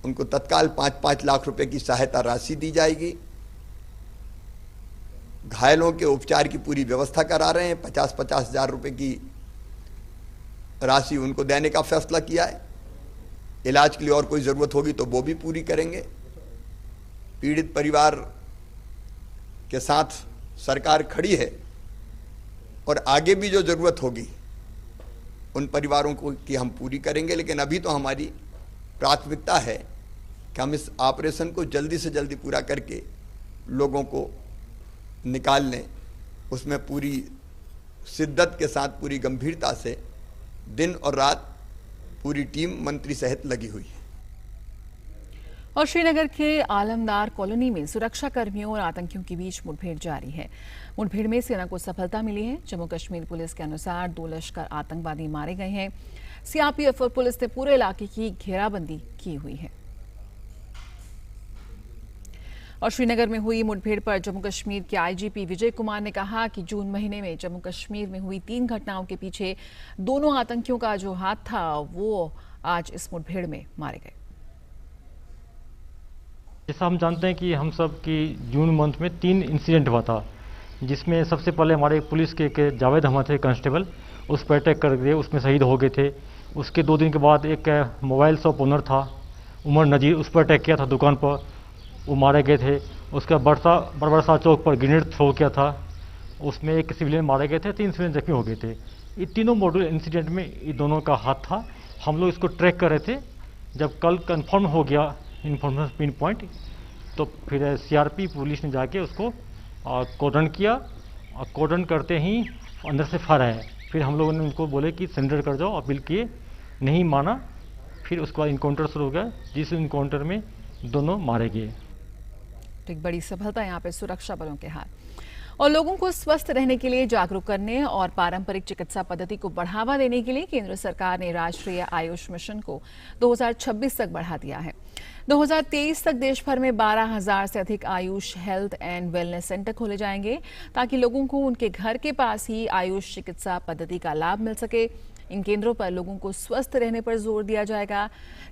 उनको तत्काल 5-5 लाख रुपए की सहायता राशि दी जाएगी। घायलों के उपचार की पूरी व्यवस्था करा रहे हैं। 50-50 हजार रुपए की राशि उनको देने का फैसला किया है। इलाज के लिए और कोई ज़रूरत होगी तो वो भी पूरी करेंगे। पीड़ित परिवार के साथ सरकार खड़ी है और आगे भी जो ज़रूरत होगी उन परिवारों को की हम पूरी करेंगे। लेकिन अभी तो हमारी प्राथमिकता है कि हम इस ऑपरेशन को जल्दी से जल्दी पूरा करके लोगों को निकाल लें। उसमें पूरी शिद्दत के साथ, पूरी गंभीरता से दिन और रात पूरी टीम मंत्री सहित लगी हुई है। और श्रीनगर के आलमदार कॉलोनी में सुरक्षा कर्मियों और आतंकियों के बीच मुठभेड़ जारी है। मुठभेड़ में सेना को सफलता मिली है। जम्मू कश्मीर पुलिस के अनुसार 2 लश्कर आतंकवादी मारे गए हैं। सीआरपीएफ और पुलिस ने पूरे इलाके की घेराबंदी की हुई है। और श्रीनगर में हुई मुठभेड़ पर जम्मू कश्मीर के आईजीपी विजय कुमार ने कहा कि जून महीने में जम्मू कश्मीर में हुई 3 घटनाओं के पीछे दोनों आतंकियों का जो हाथ था वो आज इस मुठभेड़ में मारे गए। जैसा हम जानते हैं कि हम सब की जून मंथ में 3 इंसिडेंट हुआ था, जिसमें सबसे पहले हमारे पुलिस के जावेद अहमद थे कांस्टेबल, उस पर अटैक कर दिए, उसमें शहीद हो गए थे। उसके 2 दिन के बाद एक मोबाइल शॉप ओनर था उमर नजीर, उस पर अटैक किया था दुकान पर, वो मारे गए थे। उसका बरबरसा चौक पर ग्रेनेड थ्रो किया था, उसमें एक सिविलियन मारे गए थे, 3 सिविलियन जख्मी हो गए थे। ये तीनों मॉड्यूल इंसिडेंट में ये दोनों का हाथ था। हम लोग इसको ट्रैक कर रहे थे। जब कल कंफर्म हो गया इन्फॉर्मेशन पिन पॉइंट, तो फिर सीआरपी पुलिस ने जाके उसको कोडन किया। कोडन करते ही अंदर से फायर आया। फिर हम लोगों ने उनको बोले कि सरेंडर कर जाओ, अपील किए, नहीं माना। फिर उसके बाद इनकाउंटर शुरू हो गया, जिस इनकाउंटर में दोनों मारे गए। एक बड़ी सफलता यहाँ पे सुरक्षा बलों के हाथ। और लोगों को स्वस्थ रहने के लिए जागरूक करने और पारंपरिक चिकित्सा पद्धति को बढ़ावा देने के लिए केंद्र सरकार ने राष्ट्रीय आयुष मिशन को 2026 तक बढ़ा दिया है। 2023 तक देश भर में 12,000 से अधिक Ayush health and wellness centre खोले जाएंगे, ताकि लोगों को उनके घर के पास ही आयुष चिकित्सा पद्धति का लाभ मिल सके। इन केंद्रों पर लोगों को स्वस्थ रहने पर जोर दिया जाएगा।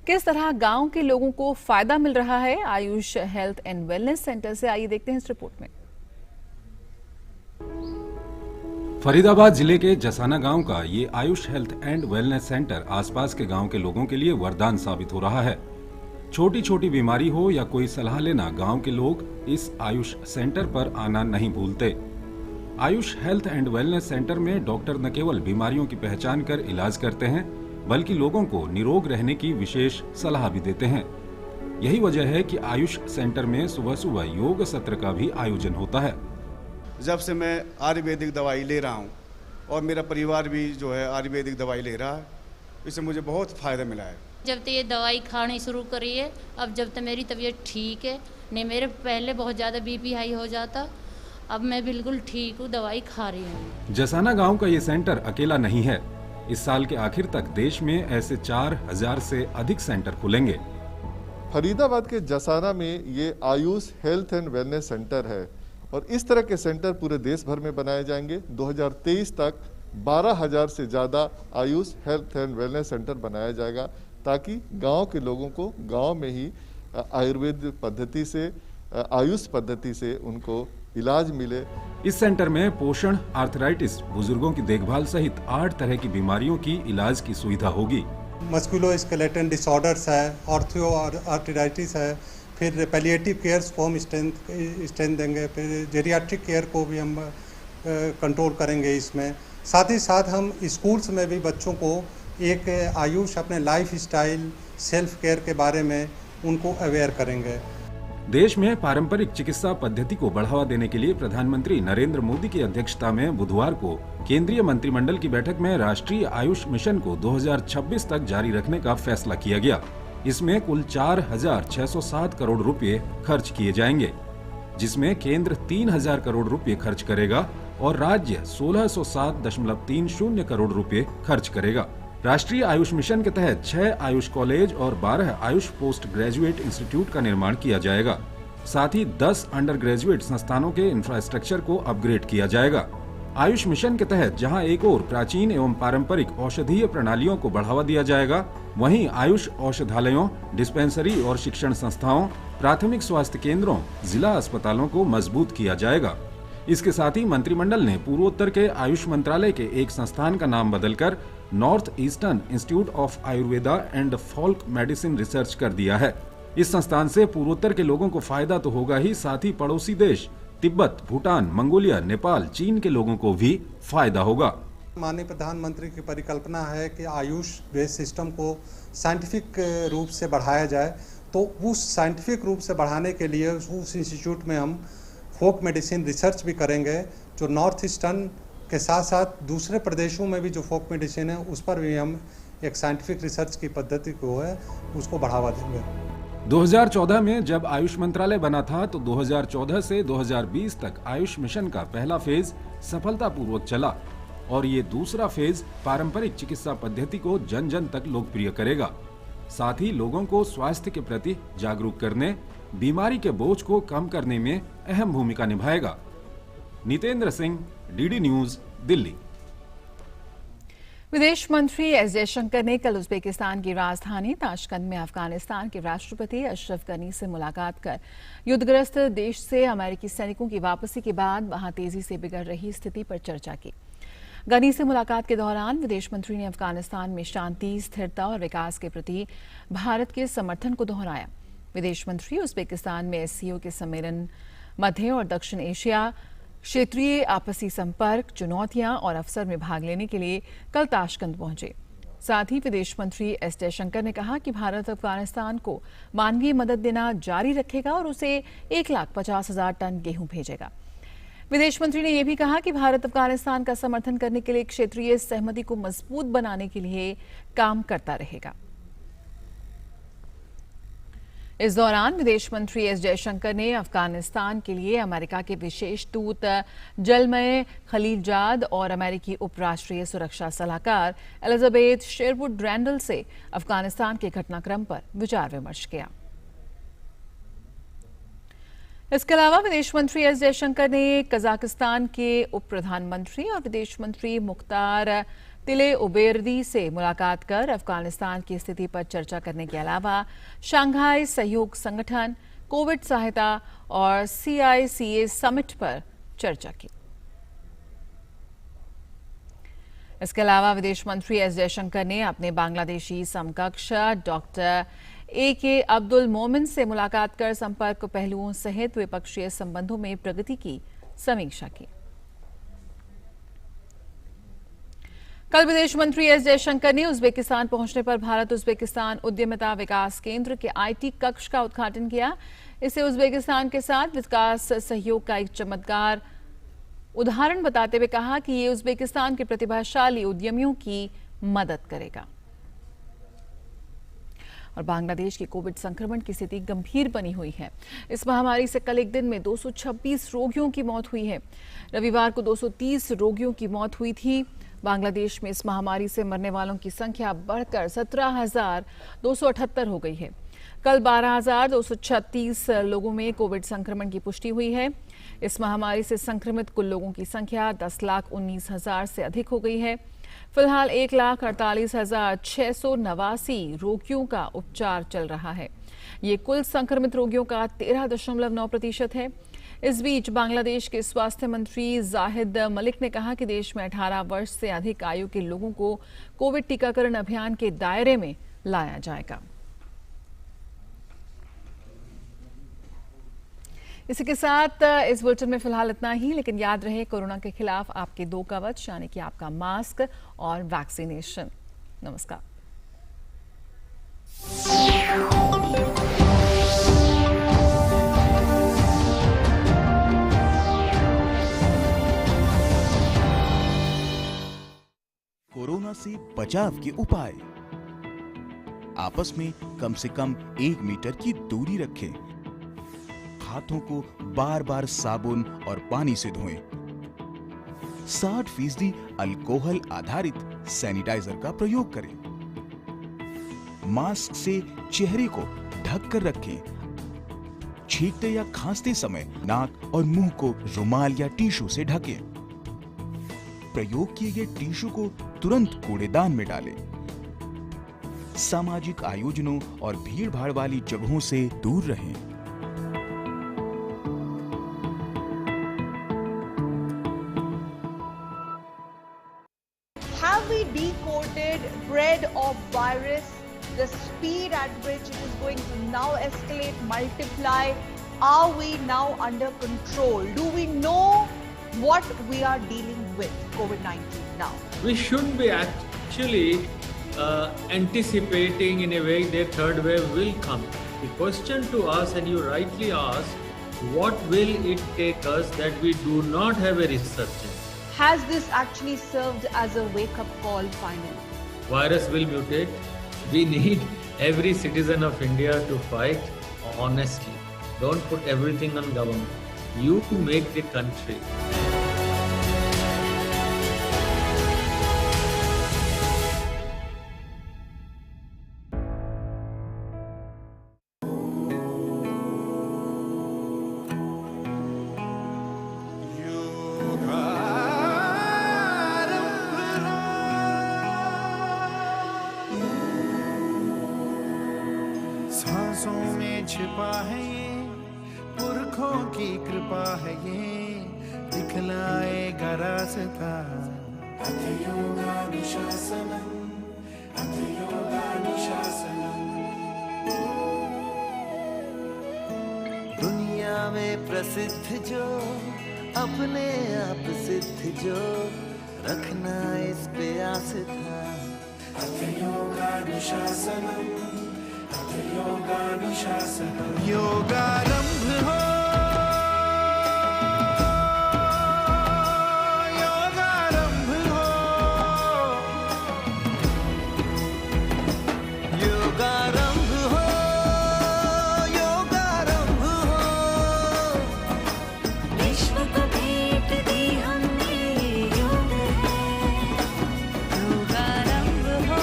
किस तरह गांव के लोगों को फायदा मिल रहा है Ayush health and wellness centre से, आइए देखते हैं इस रिपोर्ट में। फरीदाबाद जिले के जसाना गांव का ये Ayush health and wellness centre आसपास के गांव के लोगों के लिए वरदान साबित हो रहा है। छोटी छोटी बीमारी हो या कोई सलाह लेना, गांव के लोग इस आयुष सेंटर पर आना नहीं भूलते। Ayush health and wellness centre में डॉक्टर न केवल बीमारियों की पहचान कर इलाज करते हैं, बल्कि लोगों को निरोग रहने की विशेष सलाह भी देते हैं। यही वजह है कि आयुष सेंटर में सुबह सुबह योग सत्र का भी आयोजन होता है। जब से मैं आयुर्वेदिक दवाई ले रहा हूँ और मेरा परिवार भी जो है आयुर्वेदिक दवाई ले रहा है, इससे मुझे बहुत फ़ायदा मिला है। जब से ये दवाई खानी शुरू करी है, अब जब तक मेरी तबीयत ठीक है, नहीं मेरे पहले बहुत ज़्यादा बीपी हाई हो जाता, अब मैं बिल्कुल ठीक हूँ, दवाई खा रही हूँ। जसाना गांव का ये सेंटर अकेला नहीं है। इस साल के आखिर तक देश में ऐसे 4000 से अधिक सेंटर खुलेंगे। फरीदाबाद के जसाना में ये Ayush health and wellness centre है और इस तरह के सेंटर पूरे देश भर में बनाए जाएंगे। 2023 तक 12,000 से ज़्यादा Ayush health and wellness centre बनाया जाएगा ताकि गांव के लोगों को गांव में ही आयुर्वेद पद्धति से, आयुष पद्धति से उनको इलाज मिले। इस सेंटर में पोषण, आर्थराइटिस, बुजुर्गों की देखभाल सहित 8 तरह की बीमारियों की इलाज की सुविधा होगी। मस्कुलोस्केलेटल डिसऑर्डर्स है, ऑर्थो और आर्थराइटिस है, फिर पैलिएटिव केयर्स को हम स्ट्रेंथ देंगे, फिर जेरियाट्रिक केयर को भी हम कंट्रोल करेंगे इसमें। साथ ही साथ हम स्कूल्स में भी बच्चों को एक आयुष अपने लाइफ स्टाइल, सेल्फ केयर के बारे में उनको अवेयर करेंगे। देश में पारंपरिक चिकित्सा पद्धति को बढ़ावा देने के लिए प्रधानमंत्री नरेंद्र मोदी की अध्यक्षता में बुधवार को केंद्रीय मंत्रिमंडल की बैठक में राष्ट्रीय आयुष मिशन को 2026 तक जारी रखने का फैसला किया गया। इसमें कुल 4,607 करोड़ रुपए खर्च किए जाएंगे, जिसमें केंद्र 3,000 करोड़ रुपए खर्च करेगा और राज्य 1607.30 करोड़ रुपए खर्च करेगा। राष्ट्रीय आयुष मिशन के तहत 6 आयुष कॉलेज और 12 आयुष पोस्ट ग्रेजुएट इंस्टीट्यूट का निर्माण किया जाएगा। साथ ही 10 अंडर ग्रेजुएट संस्थानों के इंफ्रास्ट्रक्चर को अपग्रेड किया जाएगा। आयुष मिशन के तहत जहां एक ओर प्राचीन एवं पारंपरिक औषधीय प्रणालियों को बढ़ावा दिया जाएगा, वहीं आयुष औषधालयों, डिस्पेंसरी और शिक्षण संस्थाओं, प्राथमिक स्वास्थ्य केंद्रों, जिला अस्पतालों को मजबूत किया जाएगा। इसके साथ ही मंत्रिमंडल ने पूर्वोत्तर के आयुष मंत्रालय के एक संस्थान का नाम बदलकर north eastern institute of Ayurveda and folk medicine research कर दिया है। इस संस्थान से पूर्वोत्तर के लोगों को फायदा तो होगा ही, साथ ही पड़ोसी देश तिब्बत, भूटान, मंगोलिया, नेपाल, चीन के लोगों को भी फायदा होगा। माननीय प्रधानमंत्री की परिकल्पना है कि आयुष बेस्ड सिस्टम को साइंटिफिक रूप से बढ़ाया जाए, तो उस साइंटिफिक रूप से बढ़ाने के लिए उस इंस्टीट्यूट में हम फोक मेडिसिन रिसर्च भी करेंगे, जो नॉर्थ ईस्टर्न के साथ साथ दूसरे प्रदेशों में भी जो फोक मेडिसिन है उस पर भी हम एक साइंटिफिक रिसर्च की पद्धति को है उसको बढ़ावा देंगे। 2014 में जब आयुष मंत्रालय बना था तो 2014 से 2020 तक आयुष मिशन का पहला फेज सफलतापूर्वक चला और ये दूसरा फेज पारंपरिक चिकित्सा पद्धति को जन जन तक लोकप्रिय करेगा। साथ ही लोगों को स्वास्थ्य के प्रति जागरूक करने, बीमारी के बोझ को कम करने में अहम भूमिका निभाएगा। Nitendra Singh, DD news, Delhi. विदेश मंत्री एस जयशंकर ने कल उज्बेकिस्तान की राजधानी ताशकंद में अफगानिस्तान के राष्ट्रपति अशरफ गनी से मुलाकात कर युद्धग्रस्त देश से अमेरिकी सैनिकों की वापसी के बाद वहां तेजी से बिगड़ रही स्थिति पर चर्चा की। गनी से मुलाकात के दौरान विदेश मंत्री ने अफगानिस्तान में शांति, स्थिरता और विकास के प्रति भारत के समर्थन को दोहराया। विदेश मंत्री उज्बेकिस्तान में एससीओ के सम्मेलन, मध्य और दक्षिण एशिया क्षेत्रीय आपसी संपर्क, चुनौतियां और अवसर में भाग लेने के लिए कल ताशकंद पहुंचे। साथ ही विदेश मंत्री एस जयशंकर ने कहा कि भारत अफगानिस्तान को मानवीय मदद देना जारी रखेगा और उसे 1,50,000 टन गेहूं भेजेगा। विदेश मंत्री ने यह भी कहा कि भारत अफगानिस्तान का समर्थन करने के लिए क्षेत्रीय सहमति को मजबूत बनाने के लिए काम करता रहेगा। इस दौरान विदेश मंत्री एस जयशंकर ने अफगानिस्तान के लिए अमेरिका के विशेष दूत जलमय खलीलजाद और अमेरिकी उपराष्ट्रीय सुरक्षा सलाहकार एलिजाबेथ शेरवुड रैंडल से अफगानिस्तान के घटनाक्रम पर विचार विमर्श किया। इसके अलावा विदेश मंत्री एस जयशंकर ने कजाकिस्तान के उप प्रधानमंत्री और विदेश मंत्री मुख्तार तिले उबेरदी से मुलाकात कर अफगानिस्तान की स्थिति पर चर्चा करने के अलावा शंघाई सहयोग संगठन, कोविड सहायता और CICA समिट पर चर्चा की। इसके अलावा विदेश मंत्री एस जयशंकर ने अपने बांग्लादेशी समकक्ष डॉक्टर AK अब्दुल मोमिन से मुलाकात कर संपर्क पहलुओं सहित द्विपक्षीय संबंधों में प्रगति की समीक्षा की। कल विदेश मंत्री एस जयशंकर ने उज्बेकिस्तान पहुंचने पर भारत उज्बेकिस्तान उद्यमिता विकास केंद्र के IT कक्ष का उद्घाटन किया। इसे उज्बेकिस्तान के साथ विकास सहयोग का एक चमत्कार उदाहरण बताते हुए कहा कि ये उज्बेकिस्तान के प्रतिभाशाली उद्यमियों की मदद करेगा। और बांग्लादेश की कोविड संक्रमण की स्थिति गंभीर बनी हुई है। इस महामारी से कल एक दिन में 226 रोगियों की मौत हुई है। रविवार को 230 रोगियों की मौत हुई थी। बांग्लादेश में इस महामारी से मरने वालों की संख्या बढ़कर 17,278 हो गई है। कल 12,236 लोगों में कोविड संक्रमण की पुष्टि हुई है। इस महामारी से संक्रमित कुल लोगों की संख्या 10,19,000 से अधिक हो गई है। फिलहाल 1,48,689 रोगियों का उपचार चल रहा है। ये कुल संक्रमित रोगियों का 13.9% है। इस बीच बांग्लादेश के स्वास्थ्य मंत्री जाहिद मलिक ने कहा कि देश में 18 वर्ष से अधिक आयु के लोगों को कोविड टीकाकरण अभियान के दायरे में लाया जाएगा। इसी के साथ इस बुलेटिन में फिलहाल इतना ही, लेकिन याद रहे कोरोना के खिलाफ आपके 2 कवच, यानी कि आपका मास्क और वैक्सीनेशन। नमस्कार। कोरोना से बचाव के उपाय। आपस में कम से कम 1 मीटर की दूरी रखें। हाथों को बार बार साबुन और पानी से धोएं। 60% अल्कोहल आधारित सैनिटाइजर का प्रयोग करें। मास्क से चेहरे को ढक कर रखें। छींकते या खांसते समय नाक और मुंह को रुमाल या टिश्यू से ढकें। प्रयोग किए गए टिश्यू को तुरंत कूड़ेदान में डालें। सामाजिक आयोजनों और भीड़-भाड़ वाली जगहों से दूर रहें। Have we decoded bread of virus? The speed at which it is going to now escalate, multiply. Are we now under control? Do we know what we are dealing with COVID-19 now? We should be actually anticipating in a way that third wave will come. The question to us, and you rightly asked, what will it take us that we do not have a resurgence? Has this actually served as a wake-up call finally? Virus will mutate. We need every citizen of India to fight honestly. Don't put everything on government. You make the country. सांसों में छिपा है ये, पुरखों की कृपा है ये, दिखलाएगा रास्ता। अथ योगानुशासनम, अथ योगानुशासनम। दुनिया में प्रसिद्ध जो, अपने आप सिद्ध जो, रखना इस पे आस था। अथ योगानुशासनम, योगानुशासनम। योगारंभ हो, योगारंभ हो, योगारंभ हो, योगारंभ हो। विश्व को भेंट दी हमने योग है। योगारंभ हो,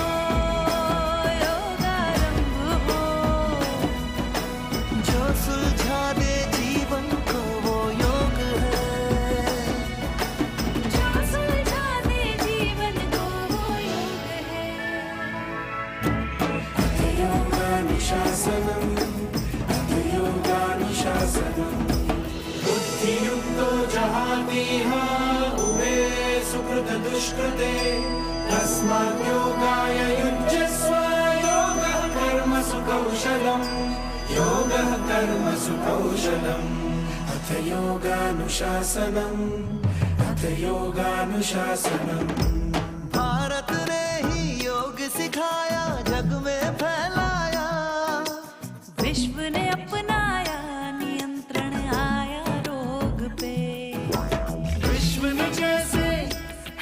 सुलझा दे जीवन को वो योग है। जो सुलझा दे जीवन को वो योग है। अथ योगानुशासनम, अथ योगानुशासनम। बुद्धियुक्तो जहाति उभे सुकृत दुष्कृते, तस्मात् योगाय युज्यस्व। योगः कर्मसु कौशलम्, योगः कर्मसु कौशलम्। अथ योगानुशासनम्, अथ योगानुशासनम्। भारत ने ही योग सिखाया, जग में फैलाया। विश्व ने अपनाया, नियंत्रण आया रोग पे। विश्व ने जैसे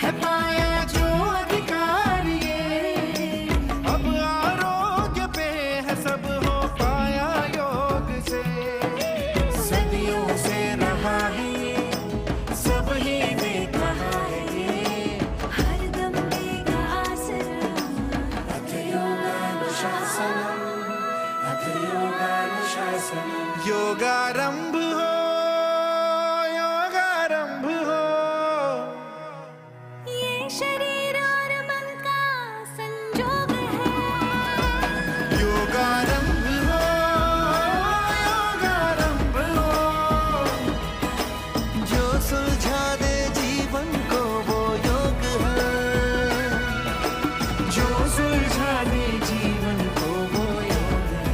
है पाया जो अधिकार ये, अब आरोग्य पे है योगारंभ हो, योगारंभ हो, ये शरीर और मन का संजोग है। योगारंभ हो, योगारंभ हो, जो सुलझा दे जीवन को वो योग है, जो सुलझा दे जीवन को वो योग है।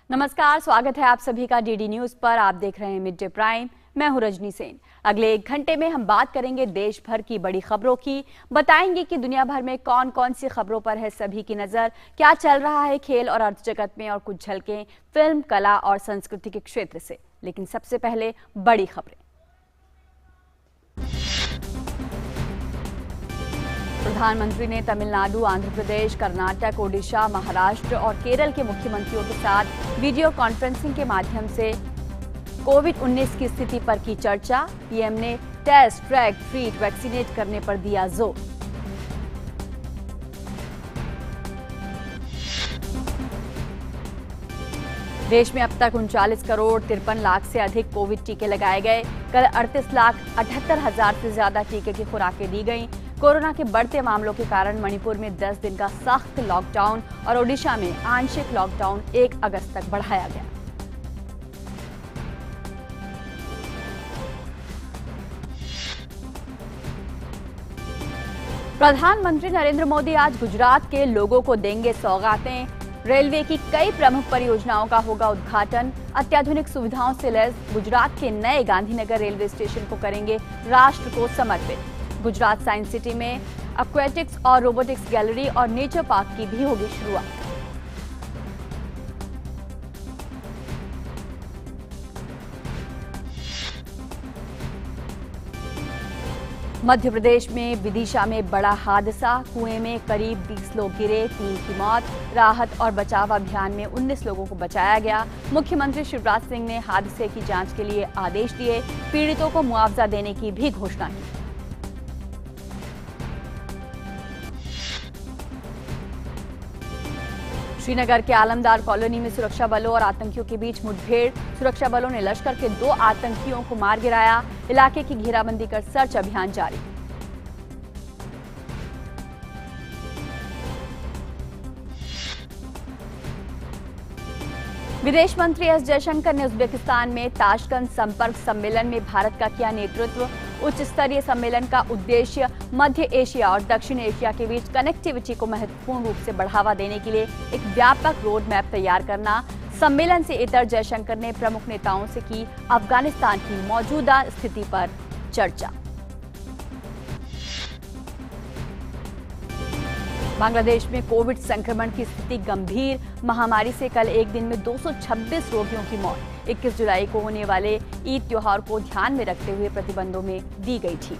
नमस्कार, स्वागत है आप सभी का डीडी न्यूज पर। आप देख रहे हैं मिड डे प्राइम। मैं हूं रजनी सेन। अगले 1 घंटे में हम बात करेंगे देश भर की बड़ी खबरों की, बताएंगे कि दुनिया भर में कौन कौन सी खबरों पर है सभी की नजर, क्या चल रहा है खेल और अर्थ जगत में, और कुछ झलकें फिल्म, कला और संस्कृति के क्षेत्र से। लेकिन सबसे पहले बड़ी खबरें। प्रधानमंत्री ने तमिलनाडु, आंध्र प्रदेश, कर्नाटक, ओडिशा, महाराष्ट्र और केरल के मुख्यमंत्रियों के साथ वीडियो कॉन्फ्रेंसिंग के माध्यम से कोविड-19 की स्थिति पर की चर्चा। पीएम ने टेस्ट, ट्रैक, ट्रीट, वैक्सीनेट करने पर दिया जोर। देश में अब तक 39 करोड़ 53 लाख से अधिक कोविड टीके लगाए गए। कल 38,78,000 से ज्यादा टीके की खुराकें दी गईं। कोरोना के बढ़ते मामलों के कारण मणिपुर में 10 दिन का सख्त लॉकडाउन और ओडिशा में आंशिक लॉकडाउन 1 अगस्त तक बढ़ाया गया। प्रधानमंत्री नरेंद्र मोदी आज गुजरात के लोगों को देंगे सौगातें। रेलवे की कई प्रमुख परियोजनाओं का होगा उद्घाटन। अत्याधुनिक सुविधाओं से लैस गुजरात के नए गांधीनगर रेलवे स्टेशन को करेंगे राष्ट्र को समर्पित। गुजरात साइंस सिटी में एक्वेटिक्स और रोबोटिक्स गैलरी और नेचर पार्क की भी होगी शुरुआत। मध्य प्रदेश में विदिशा में बड़ा हादसा, कुएं में करीब 20 लोग गिरे, 3 की मौत। राहत और बचाव अभियान में 19 लोगों को बचाया गया। मुख्यमंत्री शिवराज सिंह ने हादसे की जांच के लिए आदेश दिए, पीड़ितों को मुआवजा देने की भी घोषणा की। श्रीनगर के आलमदार कॉलोनी में सुरक्षा बलों और आतंकियों के बीच मुठभेड़। सुरक्षा बलों ने लश्कर के 2 आतंकियों को मार गिराया। इलाके की घेराबंदी कर सर्च अभियान जारी। विदेश मंत्री एस जयशंकर ने उज्बेकिस्तान में ताशकंद संपर्क सम्मेलन में भारत का किया नेतृत्व। उच्च स्तरीय सम्मेलन का उद्देश्य मध्य एशिया और दक्षिण एशिया के बीच कनेक्टिविटी को महत्वपूर्ण रूप से बढ़ावा देने के लिए एक व्यापक रोड मैप तैयार करना, सम्मेलन से इतर जयशंकर ने प्रमुख नेताओं से की अफगानिस्तान की मौजूदा स्थिति पर चर्चा। बांग्लादेश में कोविड संक्रमण की स्थिति गंभीर, महामारी से कल एक दिन में 226 रोगियों की मौत 21 जुलाई को होने वाले ईद त्योहार को ध्यान में रखते हुए प्रतिबंधों में दी गई थी।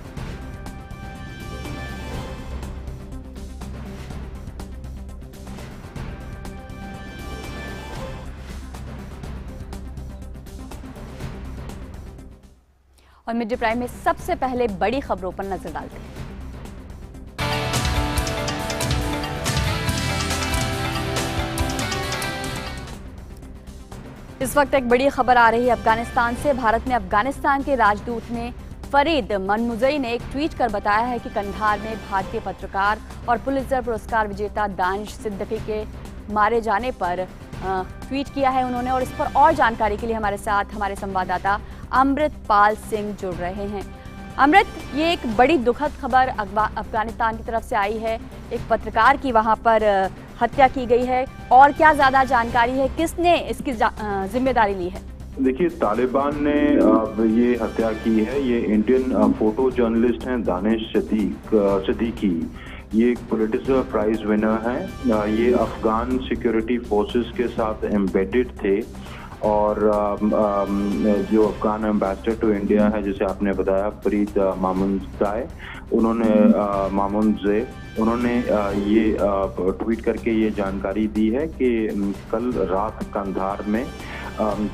और मिड डे प्राइम में सबसे पहले बड़ी खबरों पर नजर डालते हैं। इस वक्त एक बड़ी खबर आ रही है अफगानिस्तान से। भारत में अफगानिस्तान के राजदूत ने फरीद मनमुजई ने एक ट्वीट कर बताया है कि कंधार में भारतीय पत्रकार और पुलित्जर पुरस्कार विजेता दानिश सिद्दीकी के मारे जाने पर ट्वीट किया है उन्होंने। और इस पर और जानकारी के लिए हमारे साथ हमारे संवाददाता अमृतपाल सिंह जुड़ रहे हैं। अमृत, ये एक बड़ी दुखद खबर अफगानिस्तान की तरफ से आई है, एक पत्रकार की वहां पर हत्या की गई है, और क्या ज्यादा जानकारी है, किसने इसकी जिम्मेदारी ली है? देखिए, तालिबान ने ये हत्या की है। ये इंडियन फोटो जर्नलिस्ट हैं दानिश सिद्दीकी। ये एक पुलित्जर प्राइज विनर हैं। ये अफगान सिक्योरिटी फोर्सेस के साथ एम्बेडेड थे और जो अफगान एम्बेसडर टू इंडिया है, जैसे आपने बताया, फरीद उन्होंने ये ट्वीट करके ये जानकारी दी है कि कल रात कंधार में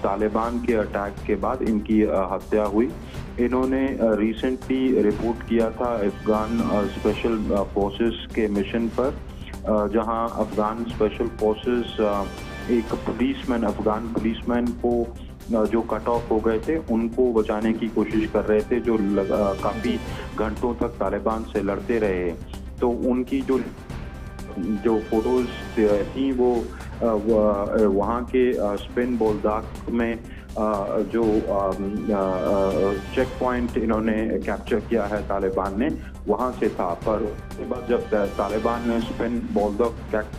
तालिबान के अटैक के बाद इनकी हत्या हुई। इन्होंने रिसेंटली रिपोर्ट किया था अफगान स्पेशल फोर्सेस के मिशन पर, जहां अफगान स्पेशल फोर्सेस एक अफगान पुलिसमैन को जो कट ऑफ हो गए थे उनको बचाने की कोशिश कर रहे थे, जो काफ़ी घंटों तक तालिबान से लड़ते रहे। तो उनकी जो फोटोज थी वो वहाँ के स्पिन बोल्दाक में जो चेक पॉइंट इन्होंने कैप्चर किया है तालिबान ने, वहाँ से था। पर उसके बाद जब तालिबान ने स्पिन बोल्दाक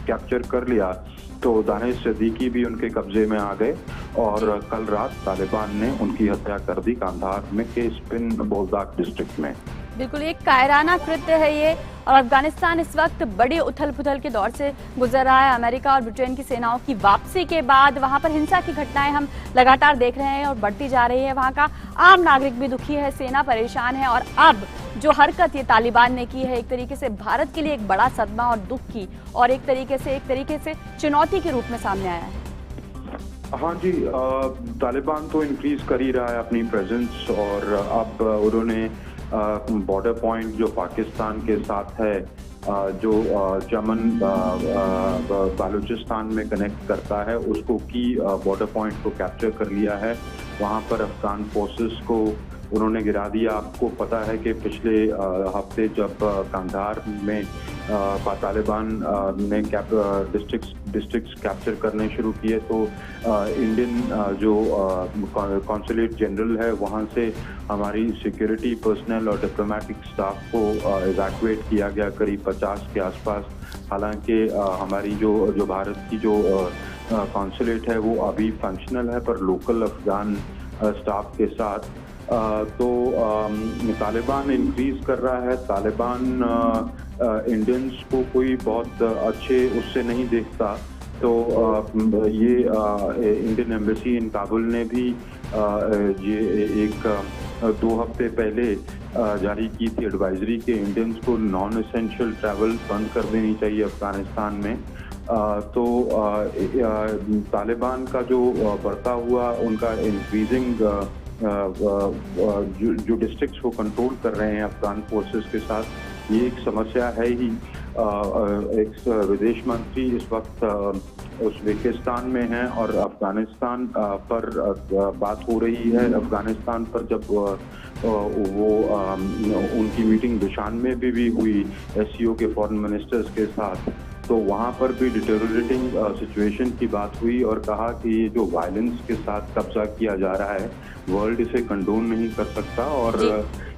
कैप्चर कर लिया तो दानिश सिद्दीकी भी उनके कब्जे में आ गए और कल रात तालिबान ने उनकी हत्या कर दी कंधार में के स्पिन बोल्दाक डिस्ट्रिक्ट में। बिल्कुल एक कायराना कृत्य है ये, और अफगानिस्तान इस वक्त बड़ी उथल पुथल के दौर से गुजर रहा है। अमेरिका और ब्रिटेन की सेनाओं की वापसी के बाद वहां पर हिंसा की घटनाएं हम लगातार देख रहे हैं और बढ़ती जा रही है। वहां का आम नागरिक भी दुखी है, सेना परेशान है, और अब जो हरकत ये तालिबान ने की है एक तरीके से भारत के लिए एक बड़ा सदमा और दुख की, और एक तरीके से चुनौती के रूप में सामने आया है। हाँ जी, तालिबान तो इंक्रीज कर ही रहा है अपनी प्रेजेंस, और अब उन्होंने बॉर्डर पॉइंट जो पाकिस्तान के साथ है, जो चमन बालूचिस्तान में कनेक्ट करता है, उसको की बॉर्डर पॉइंट को कैप्चर कर लिया है। वहाँ पर अफगान फोर्सेस को उन्होंने गिरा दिया। आपको पता है कि पिछले हफ्ते जब कंधार में तालिबान ने डिस्ट्रिक्ट्स कैप्चर करने शुरू किए तो इंडियन जो कॉन्सुलेट जनरल है वहाँ से हमारी सिक्योरिटी पर्सनल और डिप्लोमेटिक स्टाफ को इवैक्यूएट किया गया, करीब 50 के आसपास। हालांकि हमारी जो भारत की जो कॉन्सुलेट है वो अभी फंक्शनल है, पर लोकल अफगान स्टाफ के साथ। तो तालिबान इंक्रीज कर रहा है। तालिबान इंडियंस को कोई बहुत अच्छे उससे नहीं देखता। तो ये इंडियन एम्बेसी इन काबुल ने भी ये 2 हफ्ते पहले जारी की थी एडवाइजरी के इंडियंस को नॉन एसेंशियल ट्रैवल बंद कर देनी चाहिए अफगानिस्तान में। तो तालिबान का जो बढ़ता हुआ उनका इंक्रीजिंग जो डिस्ट्रिक्ट्स को कंट्रोल कर रहे हैं अफगान फोर्सेस के साथ, ये एक समस्या है ही। एक विदेश मंत्री इस वक्त उज़्बेकिस्तान में हैं और अफगानिस्तान पर बात हो रही है। अफगानिस्तान पर जब वो उनकी मीटिंग दुशान में भी हुई SCO के फॉरेन मिनिस्टर्स के साथ, तो वहाँ पर भी डिटेरोरेटिंग सिचुएशन की बात हुई और कहा कि ये जो वायलेंस के साथ कब्जा किया जा रहा है, वर्ल्ड इसे कंडोन नहीं कर सकता और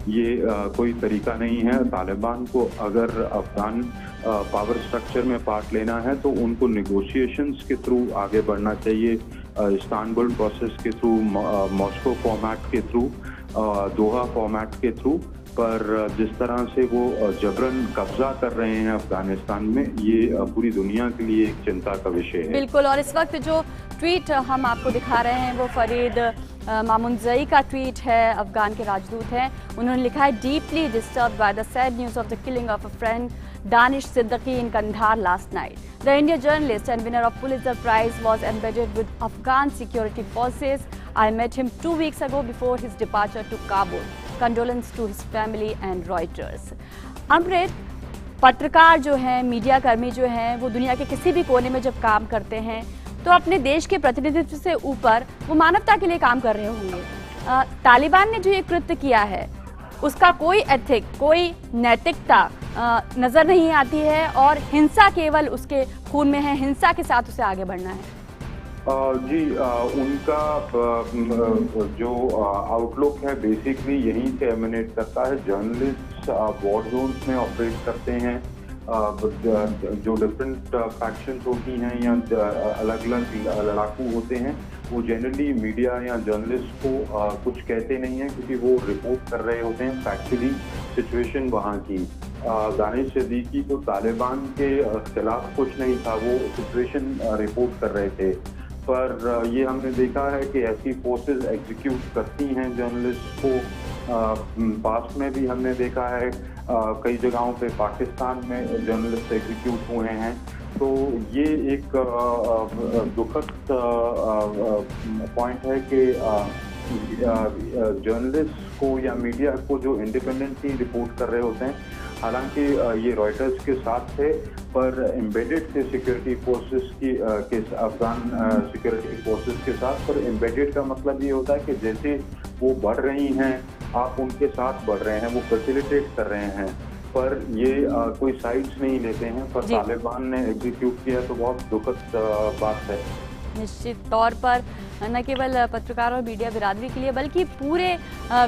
ये कोई तरीका नहीं है। तालिबान को अगर अफगान पावर स्ट्रक्चर में पार्ट लेना है तो उनको नेगोशिएशंस के थ्रू आगे बढ़ना चाहिए। इस्तांबुल प्रोसेस के थ्रू, मॉस्को फॉर्मेट के थ्रू, दोहा फॉर्मेट के थ्रू, पर जिस तरह से वो जबरन कब्जा कर रहे हैं अफगानिस्तान में, ये पूरी दुनिया के लिए एक चिंता का विषय है। बिल्कुल, और इस वक्त जो ट्वीट हम आपको दिखा रहे हैं वो फरीद मामुनजई का ट्वीट है, अफगान के राजदूत हैं। उन्होंने लिखा है, deeply disturbed by the sad news of the killing of a friend Danish Siddiqui in Kandahar last night. The Indian journalist and winner of Pulitzer Prize was embedded with Afghan security forces. I met him 2 weeks ago before his departure to Kabul. Condolence to his family and Reuters. अमृत, पत्रकार जो हैं, media कर्मी जो हैं, वो दुनिया के किसी भी कोने में जब काम करते हैं तो अपने देश के प्रतिनिधित्व से ऊपर वो मानवता के लिए काम कर रहे होंगे। तालिबान ने जो ये कृत्य किया है उसका कोई एथिक, कोई नैतिकता नजर नहीं आती है और हिंसा केवल उसके खून में है, हिंसा के साथ उसे आगे बढ़ना है। जी, उनका जो आउटलुक है बेसिकली यहीं से एमिनेट करता है। जर्नलिस्ट वॉर जोन्स में ऑपरेट करते हैं, जो डिफरेंट फैक्शंस होती हैं या अलग अलग लड़ाकू होते हैं, वो जनरली मीडिया या जर्नलिस्ट को कुछ कहते नहीं हैं क्योंकि वो रिपोर्ट कर रहे होते हैं फैक्चुअली सिचुएशन वहाँ की। दानिश सिद्दीकी को तालिबान के खिलाफ कुछ नहीं था, वो सिचुएशन रिपोर्ट कर रहे थे। पर ये हमने देखा है कि ऐसी फोर्सेस एग्जीक्यूट करती हैं जर्नलिस्ट को। पास्ट में भी हमने देखा है कई जगहों पे पाकिस्तान में जर्नलिस्ट एग्जीक्यूट हुए हैं। तो ये एक दुखद पॉइंट है कि जर्नलिस्ट को या मीडिया को जो इंडिपेंडेंटली रिपोर्ट कर रहे होते हैं, हालांकि ये रॉयटर्स के साथ थे, पर एम्बेडेड थे सिक्योरिटी फोर्सेस की के अफगान सिक्योरिटी फोर्सेस के साथ। पर एम्बेडेड का मतलब ये होता है कि जैसे वो बढ़ रही हैं आप उनके साथ बढ़ रहे हैं, वो फैसिलिटेट कर रहे हैं, पर ये कोई साइड्स नहीं लेते हैं। पर तालिबान ने एग्जीक्यूट किया तो बहुत दुखद बात है। निश्चित तौर पर न केवल पत्रकार और मीडिया बिरादरी के लिए बल्कि पूरे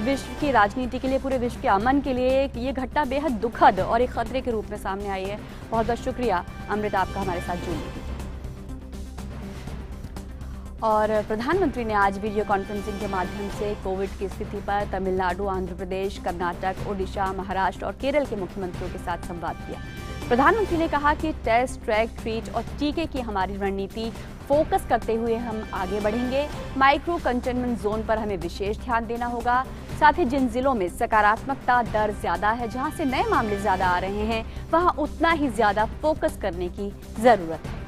विश्व की राजनीति के लिए, पूरे विश्व के अमन के लिए ये घटना बेहद दुखद और एक खतरे के रूप में सामने आई है। बहुत बहुत शुक्रिया अमृता आपका हमारे साथ जुड़ने के लिए। और प्रधानमंत्री ने आज वीडियो कॉन्फ्रेंसिंग के माध्यम से कोविड की स्थिति पर तमिलनाडु, आंध्र प्रदेश, कर्नाटक, ओडिशा, महाराष्ट्र और केरल के मुख्यमंत्रियों के साथ संवाद किया। प्रधानमंत्री ने कहा कि टेस्ट, ट्रैक, ट्रीट और टीके की हमारी रणनीति फोकस करते हुए हम आगे बढ़ेंगे। माइक्रो कंटेनमेंट जोन पर हमें विशेष ध्यान देना होगा। साथ ही जिन जिलों में सकारात्मकता दर ज्यादा है, जहां से नए मामले ज्यादा आ रहे हैं, वहां उतना ही ज्यादा फोकस करने की जरूरत है।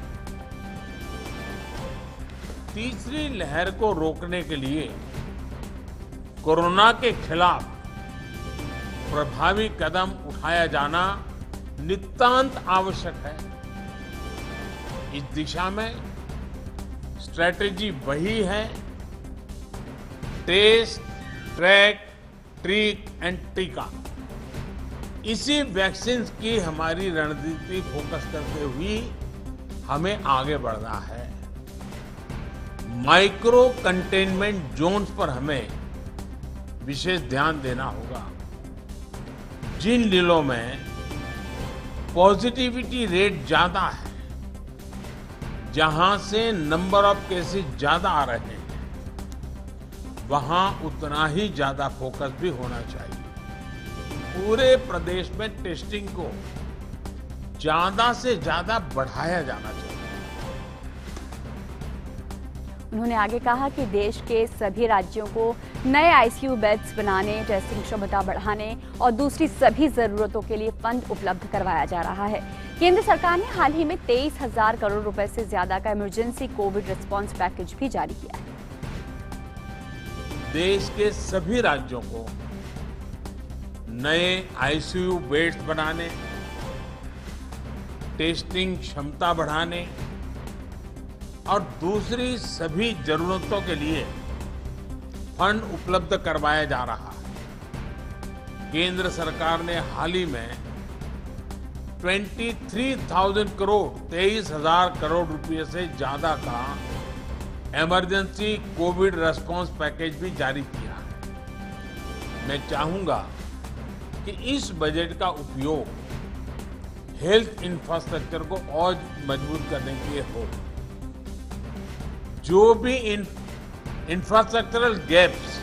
तीसरी लहर को रोकने के लिए कोरोना के खिलाफ प्रभावी कदम उठाया जाना नितांत आवश्यक है। इस दिशा में स्ट्रैटेजी वही है, टेस्ट, ट्रैक, ट्रीट एंड टीका। इसी वैक्सीन की हमारी रणनीति फोकस करते हुए हमें आगे बढ़ना है। माइक्रो कंटेनमेंट जोन्स पर हमें विशेष ध्यान देना होगा। जिन जिलों में पॉजिटिविटी रेट ज्यादा है, जहां से नंबर ऑफ केसेस ज्यादा आ रहे हैं, वहां उतना ही ज्यादा फोकस भी होना चाहिए। पूरे प्रदेश में टेस्टिंग को ज्यादा से ज्यादा बढ़ाया जाना चाहिए। उन्होंने आगे कहा कि देश के सभी राज्यों को नए आईसीयू बेड्स बनाने, टेस्टिंग क्षमता बढ़ाने और दूसरी सभी जरूरतों के लिए फंड उपलब्ध करवाया जा रहा है। केंद्र सरकार ने हाल ही में 23,000 करोड़ रुपए से ज्यादा का इमरजेंसी कोविड रिस्पांस पैकेज भी जारी किया है। देश के सभी राज्यों को नए आईसीयू बेड्स बनाने, टेस्टिंग क्षमता बढ़ाने और दूसरी सभी जरूरतों के लिए फंड उपलब्ध करवाया जा रहा है। केंद्र सरकार ने हाल ही में 23,000 करोड़ 23,000 करोड़ रुपए से ज्यादा का इमरजेंसी कोविड रिस्पांस पैकेज भी जारी किया है। मैं चाहूंगा कि इस बजट का उपयोग हेल्थ इंफ्रास्ट्रक्चर को और मजबूत करने के लिए हो। जो भी इंफ्रास्ट्रक्चरल गैप्स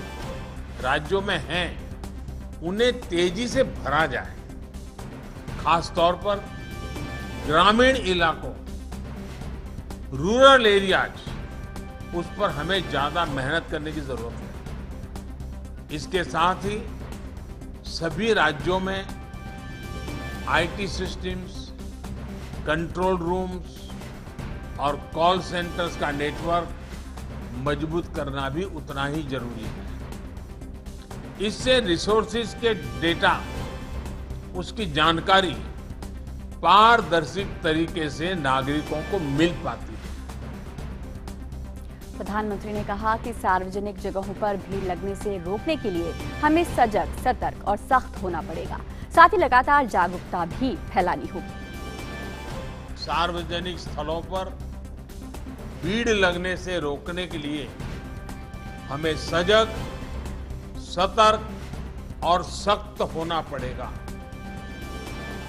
राज्यों में हैं, उन्हें तेजी से भरा जाए। खास तौर पर ग्रामीण इलाकों, रूरल एरियाज, उस पर हमें ज्यादा मेहनत करने की जरूरत है। इसके साथ ही सभी राज्यों में आईटी सिस्टम्स, कंट्रोल रूम्स और कॉल सेंटर्स का नेटवर्क मजबूत करना भी उतना ही जरूरी है। इससे रिसोर्सेज के डेटा, उसकी जानकारी पारदर्शी तरीके से नागरिकों को मिल पाती है। प्रधानमंत्री ने कहा कि सार्वजनिक जगहों पर भीड़ लगने से रोकने के लिए हमें सजग, सतर्क और सख्त होना पड़ेगा। साथ ही लगातार जागरूकता भी फैलानी होगी। सार्वजनिक स्थलों पर भीड़ लगने से रोकने के लिए हमें सजग, सतर्क और सख्त होना पड़ेगा।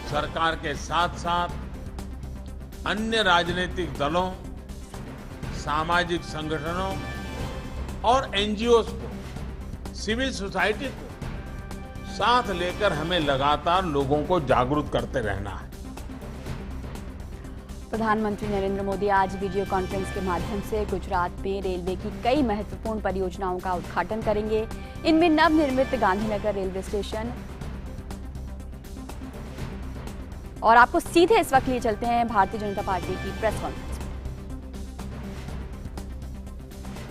सरकार के साथ साथ अन्य राजनीतिक दलों, सामाजिक संगठनों और एनजीओज को, सिविल सोसाइटी को साथ लेकर हमें लगातार लोगों को जागरूक करते रहना है। प्रधानमंत्री नरेंद्र मोदी आज वीडियो कॉन्फ्रेंस के माध्यम से गुजरात में रेलवे की कई महत्वपूर्ण परियोजनाओं का उद्घाटन करेंगे। इनमें नवनिर्मित गांधीनगर रेलवे स्टेशन, और आपको सीधे इस वक्त लिए चलते हैं भारतीय जनता पार्टी की प्रेस कॉन्फ्रेंस में।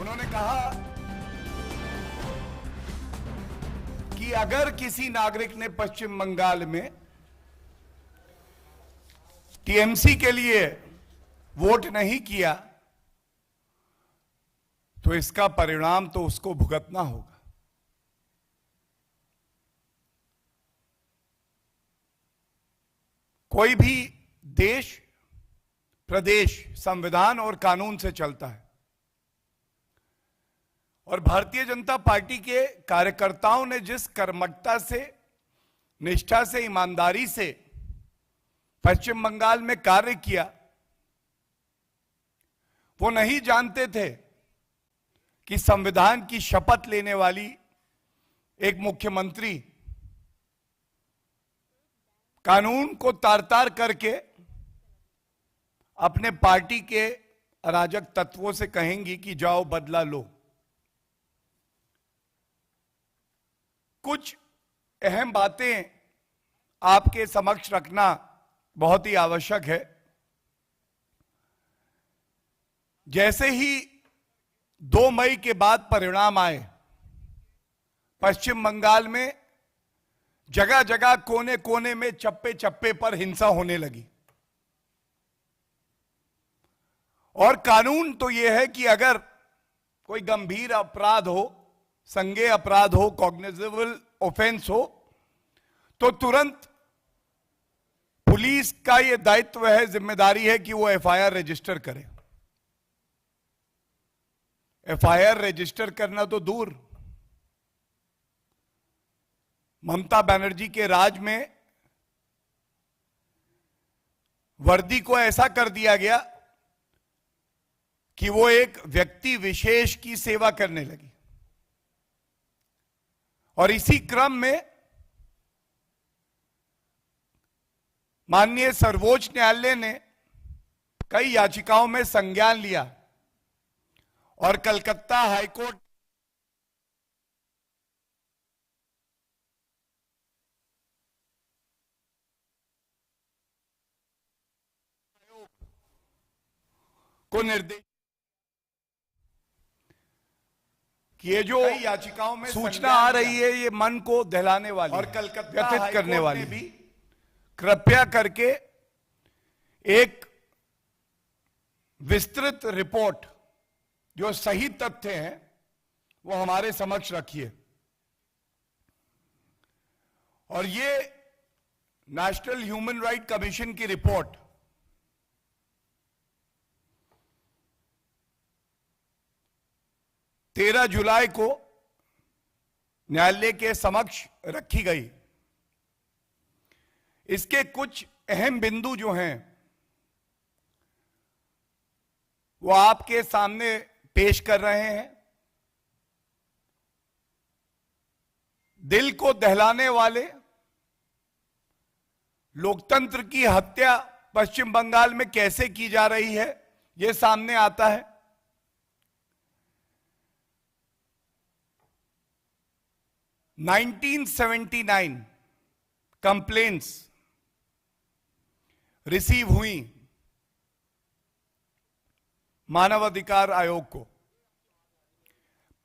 उन्होंने कहा कि अगर किसी नागरिक ने पश्चिम बंगाल में टीएमसी के लिए वोट नहीं किया तो इसका परिणाम तो उसको भुगतना होगा। कोई भी देश, प्रदेश संविधान और कानून से चलता है और भारतीय जनता पार्टी के कार्यकर्ताओं ने जिस कर्मठता से, निष्ठा से, ईमानदारी से पश्चिम बंगाल में कार्य किया, वो नहीं जानते थे कि संविधान की शपथ लेने वाली एक मुख्यमंत्री कानून को तार-तार करके अपने पार्टी के अराजक तत्वों से कहेंगी कि जाओ बदला लो। कुछ अहम बातें आपके समक्ष रखना बहुत ही आवश्यक है। जैसे ही 2 मई के बाद परिणाम आए, पश्चिम बंगाल में जगह जगह, कोने कोने में, चप्पे चप्पे पर हिंसा होने लगी। और कानून तो यह है कि अगर कोई गंभीर अपराध हो, संज्ञेय अपराध हो, कॉग्निजेबल ऑफेंस हो, तो तुरंत पुलिस का यह दायित्व है, जिम्मेदारी है कि वो एफआईआर रजिस्टर करे। एफआईआर रजिस्टर करना तो दूर, ममता बनर्जी के राज में वर्दी को ऐसा कर दिया गया कि वो एक व्यक्ति विशेष की सेवा करने लगी। और इसी क्रम में माननीय सर्वोच्च न्यायालय ने कई याचिकाओं में संज्ञान लिया और कलकत्ता हाईकोर्ट को निर्देश कि ये जो याचिकाओं में सूचना आ रही है, ये मन को दहलाने वाली और कलकत्ता व्यथित करने वाली भी, कृपया करके एक विस्तृत रिपोर्ट जो सही तथ्य हैं वो हमारे समक्ष रखिए। और ये नेशनल ह्यूमन राइट कमीशन की रिपोर्ट 13 जुलाई को न्यायालय के समक्ष रखी गई। इसके कुछ अहम बिंदु जो हैं वो आपके सामने पेश कर रहे हैं। दिल को दहलाने वाले लोकतंत्र की हत्या पश्चिम बंगाल में कैसे की जा रही है, यह सामने आता है। (1979) कंप्लेंट्स रिसीव हुई मानवाधिकार आयोग को।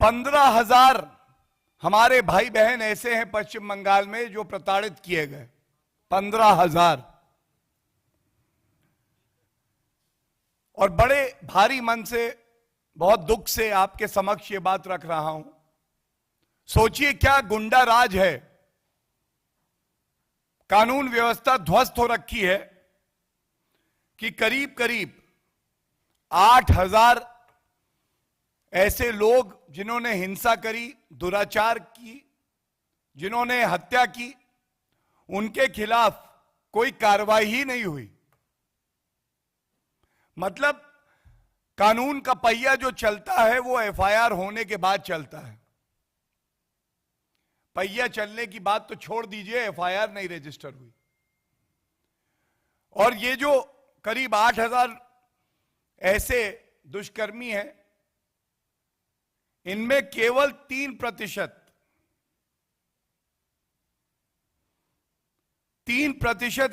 15,000 हमारे भाई बहन ऐसे हैं पश्चिम बंगाल में जो प्रताड़ित किए गए। 15,000। और बड़े भारी मन से, बहुत दुख से आपके समक्ष ये बात रख रहा हूं। सोचिए क्या गुंडा राज है, कानून व्यवस्था ध्वस्त हो रखी है कि करीब करीब 8,000 ऐसे लोग जिन्होंने हिंसा करी, दुराचार की, जिन्होंने हत्या की, उनके खिलाफ कोई कार्रवाई ही नहीं हुई। मतलब कानून का पहिया जो चलता है वो एफआईआर होने के बाद चलता है। पहिया चलने की बात तो छोड़ दीजिए, एफआईआर नहीं रजिस्टर हुई। और ये जो करीब 8,000 ऐसे दुष्कर्मी हैं, इनमें केवल 3%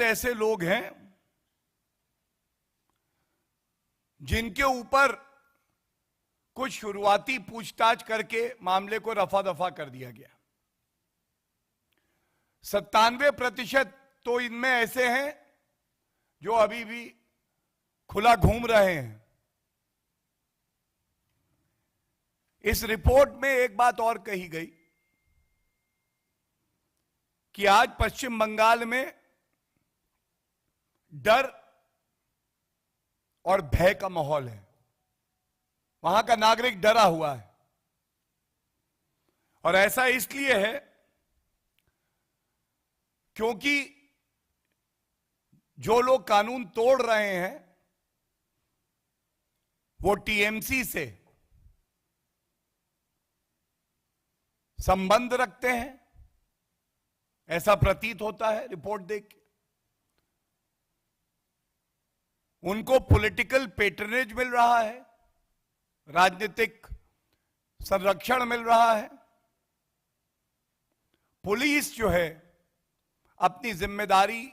ऐसे लोग हैं जिनके ऊपर कुछ शुरुआती पूछताछ करके मामले को रफा दफा कर दिया गया। 97% तो इनमें ऐसे हैं जो अभी भी खुला घूम रहे हैं। इस रिपोर्ट में एक बात और कही गई कि आज पश्चिम बंगाल में डर और भय का माहौल है। वहां का नागरिक डरा हुआ है। और ऐसा इसलिए है क्योंकि जो लोग कानून तोड़ रहे हैं वो टीएमसी से संबंध रखते हैं, ऐसा प्रतीत होता है रिपोर्ट देख के। उनको पॉलिटिकल पैट्रनेज मिल रहा है, राजनीतिक संरक्षण मिल रहा है। पुलिस जो है अपनी जिम्मेदारी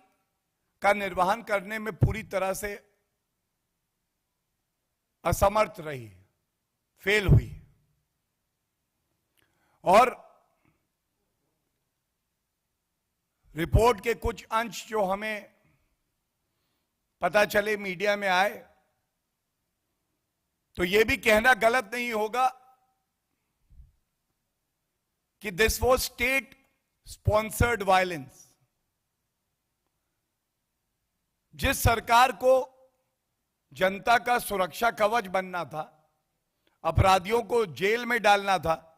का निर्वहन करने में पूरी तरह से असमर्थ रही, फेल हुई। और रिपोर्ट के कुछ अंश जो हमें पता चले, मीडिया में आए, तो यह भी कहना गलत नहीं होगा कि this was state sponsored violence. जिस सरकार को जनता का सुरक्षा कवच बनना था, अपराधियों को जेल में डालना था,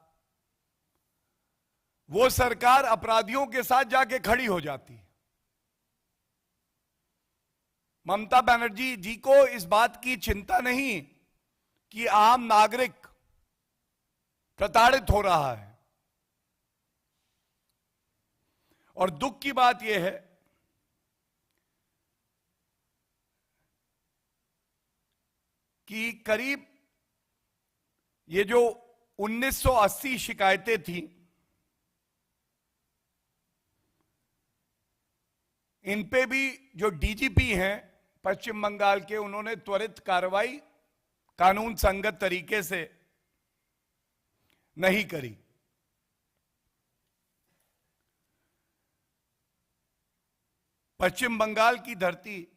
वो सरकार अपराधियों के साथ जाके खड़ी हो जाती। ममता बनर्जी जी को इस बात की चिंता नहीं कि आम नागरिक प्रताड़ित हो रहा है। और दुख की बात यह है कि करीब ये जो 1980 शिकायतें थी, इन पे भी जो डीजीपी हैं पश्चिम बंगाल के, उन्होंने त्वरित कार्रवाई कानून संगत तरीके से नहीं करी। पश्चिम बंगाल की धरती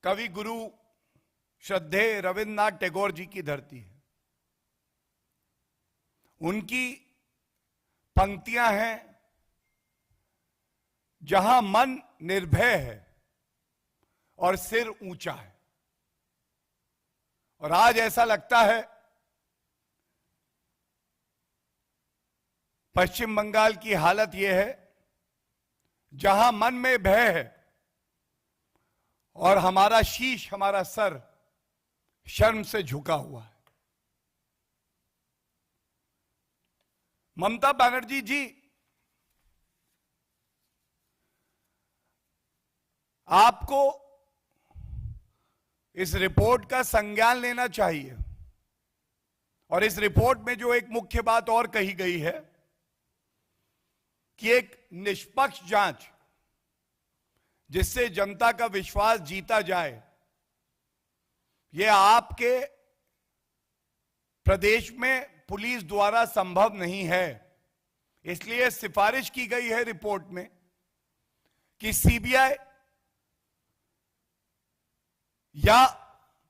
कवि गुरु श्रद्धेय रविन्द्रनाथ टैगोर जी की धरती है। उनकी पंक्तियां हैं, जहां मन निर्भय है और सिर ऊंचा है। और आज ऐसा लगता है पश्चिम बंगाल की हालत यह है जहां मन में भय है और हमारा शीश, हमारा सर शर्म से झुका हुआ है। ममता बनर्जी जी, आपको इस रिपोर्ट का संज्ञान लेना चाहिए। और इस रिपोर्ट में जो एक मुख्य बात और कही गई है कि एक निष्पक्ष जांच जिससे जनता का विश्वास जीता जाए, यह आपके प्रदेश में पुलिस द्वारा संभव नहीं है। इसलिए सिफारिश की गई है रिपोर्ट में कि सीबीआई या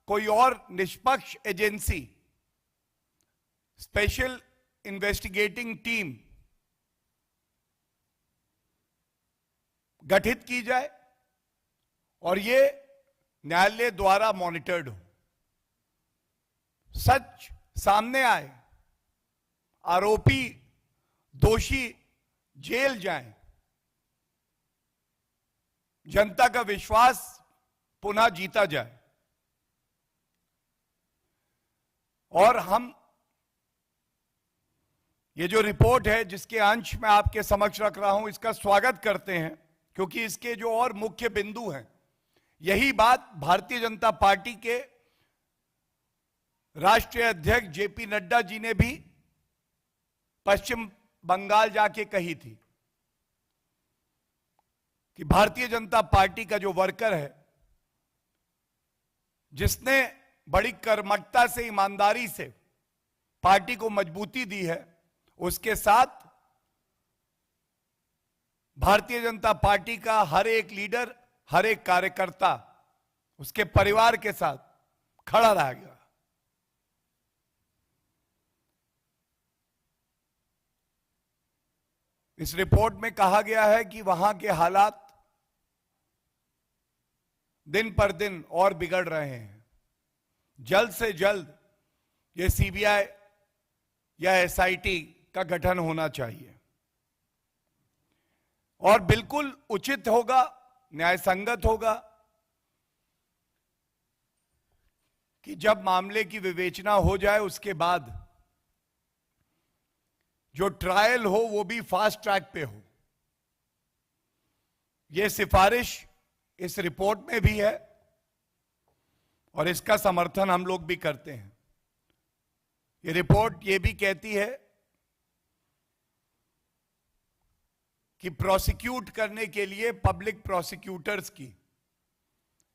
कोई और निष्पक्ष एजेंसी, स्पेशल इन्वेस्टिगेटिंग टीम गठित की जाए और ये न्यायालय द्वारा मॉनिटर्ड हो, सच सामने आए, आरोपी दोषी जेल जाएं, जनता का विश्वास पुनः जीता जाए। और हम ये जो रिपोर्ट है जिसके अंश मैं आपके समक्ष रख रहा हूं, इसका स्वागत करते हैं, क्योंकि इसके जो और मुख्य बिंदु हैं, यही बात भारतीय जनता पार्टी के राष्ट्रीय अध्यक्ष जेपी नड्डा जी ने भी पश्चिम बंगाल जाके कही थी कि भारतीय जनता पार्टी का जो वर्कर है, जिसने बड़ी कर्मठता से, ईमानदारी से पार्टी को मजबूती दी है, उसके साथ भारतीय जनता पार्टी का हर एक लीडर, हर एक कार्यकर्ता उसके परिवार के साथ खड़ा रह गया। इस रिपोर्ट में कहा गया है कि वहां के हालात दिन पर दिन और बिगड़ रहे हैं। जल्द से जल्द ये सीबीआई या एसआईटी का गठन होना चाहिए और बिल्कुल उचित होगा, न्यायसंगत होगा कि जब मामले की विवेचना हो जाए उसके बाद जो ट्रायल हो वो भी फास्ट ट्रैक पे हो। ये सिफारिश इस रिपोर्ट में भी है और इसका समर्थन हम लोग भी करते हैं। ये रिपोर्ट ये भी कहती है कि प्रोसिक्यूट करने के लिए पब्लिक प्रोसिक्यूटर्स की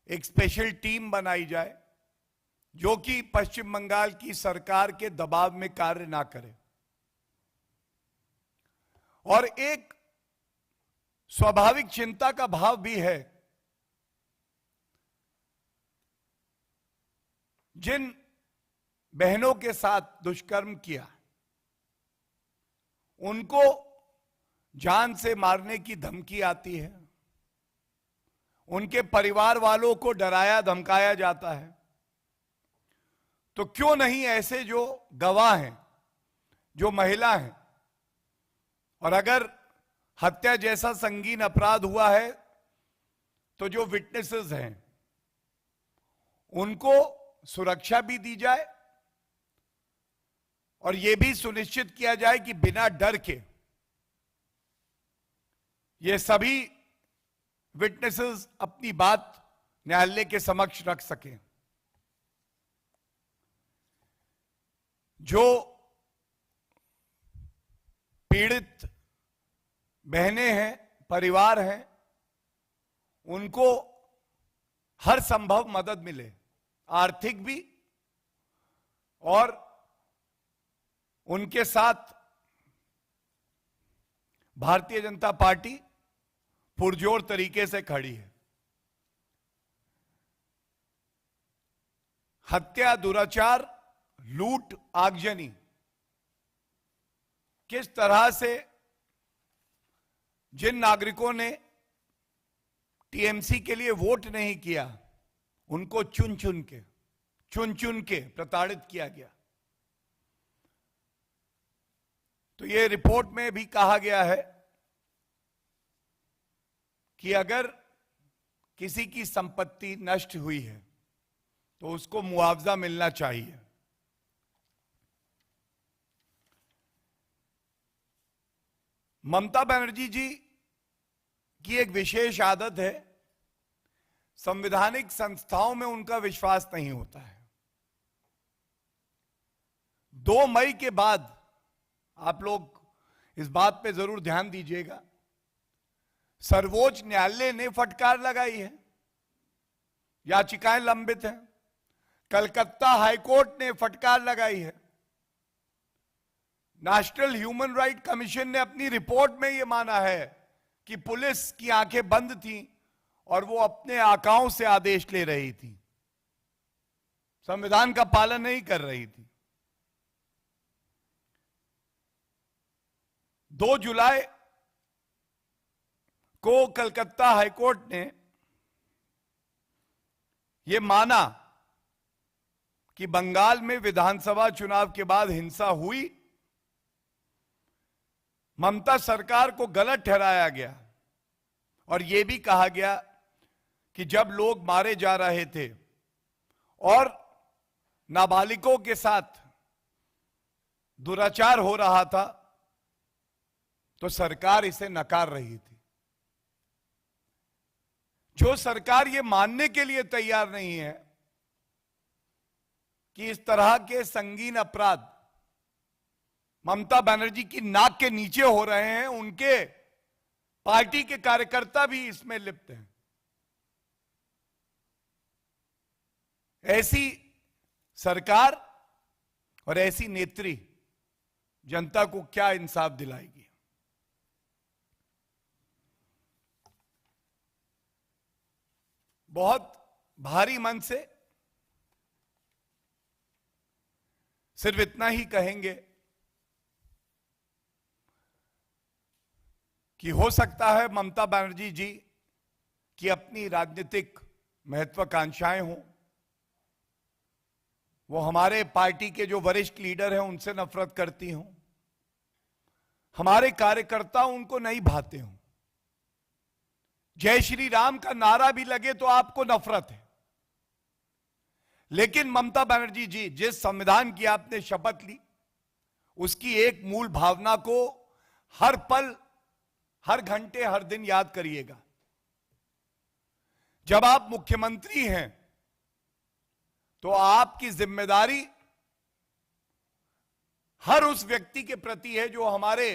एक स्पेशल टीम बनाई जाए जो कि पश्चिम बंगाल की सरकार के दबाव में कार्य ना करे। और एक स्वाभाविक चिंता का भाव भी है। जिन बहनों के साथ दुष्कर्म किया उनको जान से मारने की धमकी आती है, उनके परिवार वालों को डराया धमकाया जाता है, तो क्यों नहीं ऐसे जो गवाह हैं, जो महिला हैं, और अगर हत्या जैसा संगीन अपराध हुआ है तो जो विटनेसेस हैं उनको सुरक्षा भी दी जाए और यह भी सुनिश्चित किया जाए कि बिना डर के ये सभी विटनेसेस अपनी बात न्यायालय के समक्ष रख सकें। जो पीड़ित बहनें हैं, परिवार हैं, उनको हर संभव मदद मिले, आर्थिक भी, और उनके साथ भारतीय जनता पार्टी पुरजोर तरीके से खड़ी है। हत्या, दुराचार, लूट, आगजनी किस तरह से जिन नागरिकों ने टीएमसी के लिए वोट नहीं किया उनको चुन चुन के प्रताड़ित किया गया। तो यह रिपोर्ट में भी कहा गया है कि अगर किसी की संपत्ति नष्ट हुई है तो उसको मुआवजा मिलना चाहिए। ममता बनर्जी जी की एक विशेष आदत है, संवैधानिक संस्थाओं में उनका विश्वास नहीं होता है। 2 मई के बाद आप लोग इस बात पे जरूर ध्यान दीजिएगा, सर्वोच्च न्यायालय ने फटकार लगाई है, याचिकाएं लंबित हैं। कलकत्ता हाईकोर्ट ने फटकार लगाई है। नेशनल ह्यूमन राइट कमीशन ने अपनी रिपोर्ट में यह माना है कि पुलिस की आंखें बंद थीं और वो अपने आकाओं से आदेश ले रही थी, संविधान का पालन नहीं कर रही थी। 2 जुलाई को कलकत्ता हाईकोर्ट ने यह माना कि बंगाल में विधानसभा चुनाव के बाद हिंसा हुई, ममता सरकार को गलत ठहराया गया और यह भी कहा गया कि जब लोग मारे जा रहे थे और नाबालिगों के साथ दुराचार हो रहा था तो सरकार इसे नकार रही थी। जो सरकार यह मानने के लिए तैयार नहीं है कि इस तरह के संगीन अपराध ममता बनर्जी की नाक के नीचे हो रहे हैं, उनके पार्टी के कार्यकर्ता भी इसमें लिप्त हैं। ऐसी सरकार और ऐसी नेत्री जनता को क्या इंसाफ दिलाएगी? बहुत भारी मन से सिर्फ इतना ही कहेंगे कि हो सकता है ममता बनर्जी जी की अपनी राजनीतिक महत्वाकांक्षाएं हों, वो हमारे पार्टी के जो वरिष्ठ लीडर हैं उनसे नफरत करती हों, हमारे कार्यकर्ता उनको नहीं भाते हों, जय श्री राम का नारा भी लगे तो आपको नफरत है। लेकिन ममता बनर्जी जी, जिस संविधान की आपने शपथ ली, उसकी एक मूल भावना को हर पल, हर घंटे, हर दिन याद करिएगा। जब आप मुख्यमंत्री हैं तो आपकी जिम्मेदारी हर उस व्यक्ति के प्रति है जो हमारे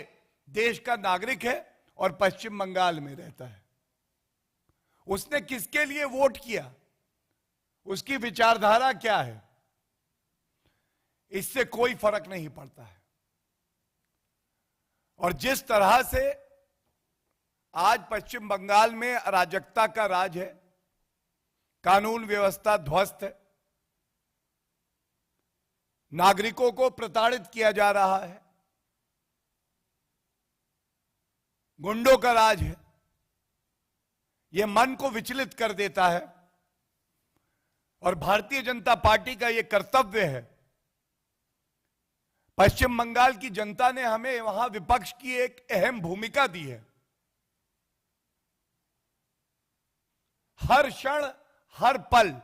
देश का नागरिक है और पश्चिम बंगाल में रहता है। उसने किसके लिए वोट किया, उसकी विचारधारा क्या है, इससे कोई फर्क नहीं पड़ता है। और जिस तरह से आज पश्चिम बंगाल में अराजकता का राज है, कानून व्यवस्था ध्वस्त है, नागरिकों को प्रताड़ित किया जा रहा है, गुंडों का राज है, यह मन को विचलित कर देता है। और भारतीय जनता पार्टी का यह कर्तव्य है, पश्चिम बंगाल की जनता ने हमें वहां विपक्ष की एक अहम भूमिका दी है। हर क्षण, हर पल,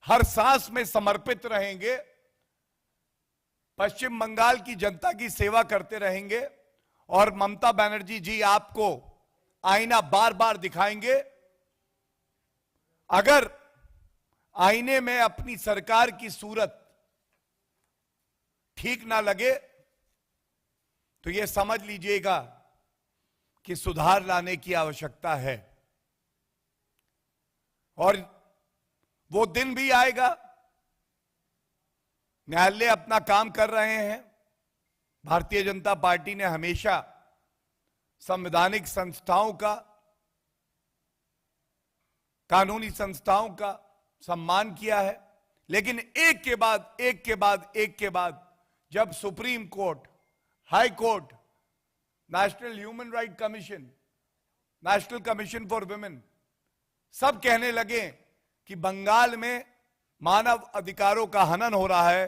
हर सांस में समर्पित रहेंगे, पश्चिम बंगाल की जनता की सेवा करते रहेंगे और ममता बनर्जी जी आपको आईना बार बार दिखाएंगे। अगर आईने में अपनी सरकार की सूरत ठीक ना लगे तो यह समझ लीजिएगा कि सुधार लाने की आवश्यकता है। और वो दिन भी आएगा, न्यायालय अपना काम कर रहे हैं। भारतीय जनता पार्टी ने हमेशा संवैधानिक संस्थाओं का, कानूनी संस्थाओं का सम्मान किया है। लेकिन एक के बाद एक के बाद एक के बाद जब supreme court, high court, national human right commission, national commission for women सब कहने लगे कि बंगाल में मानव अधिकारों का हनन हो रहा है,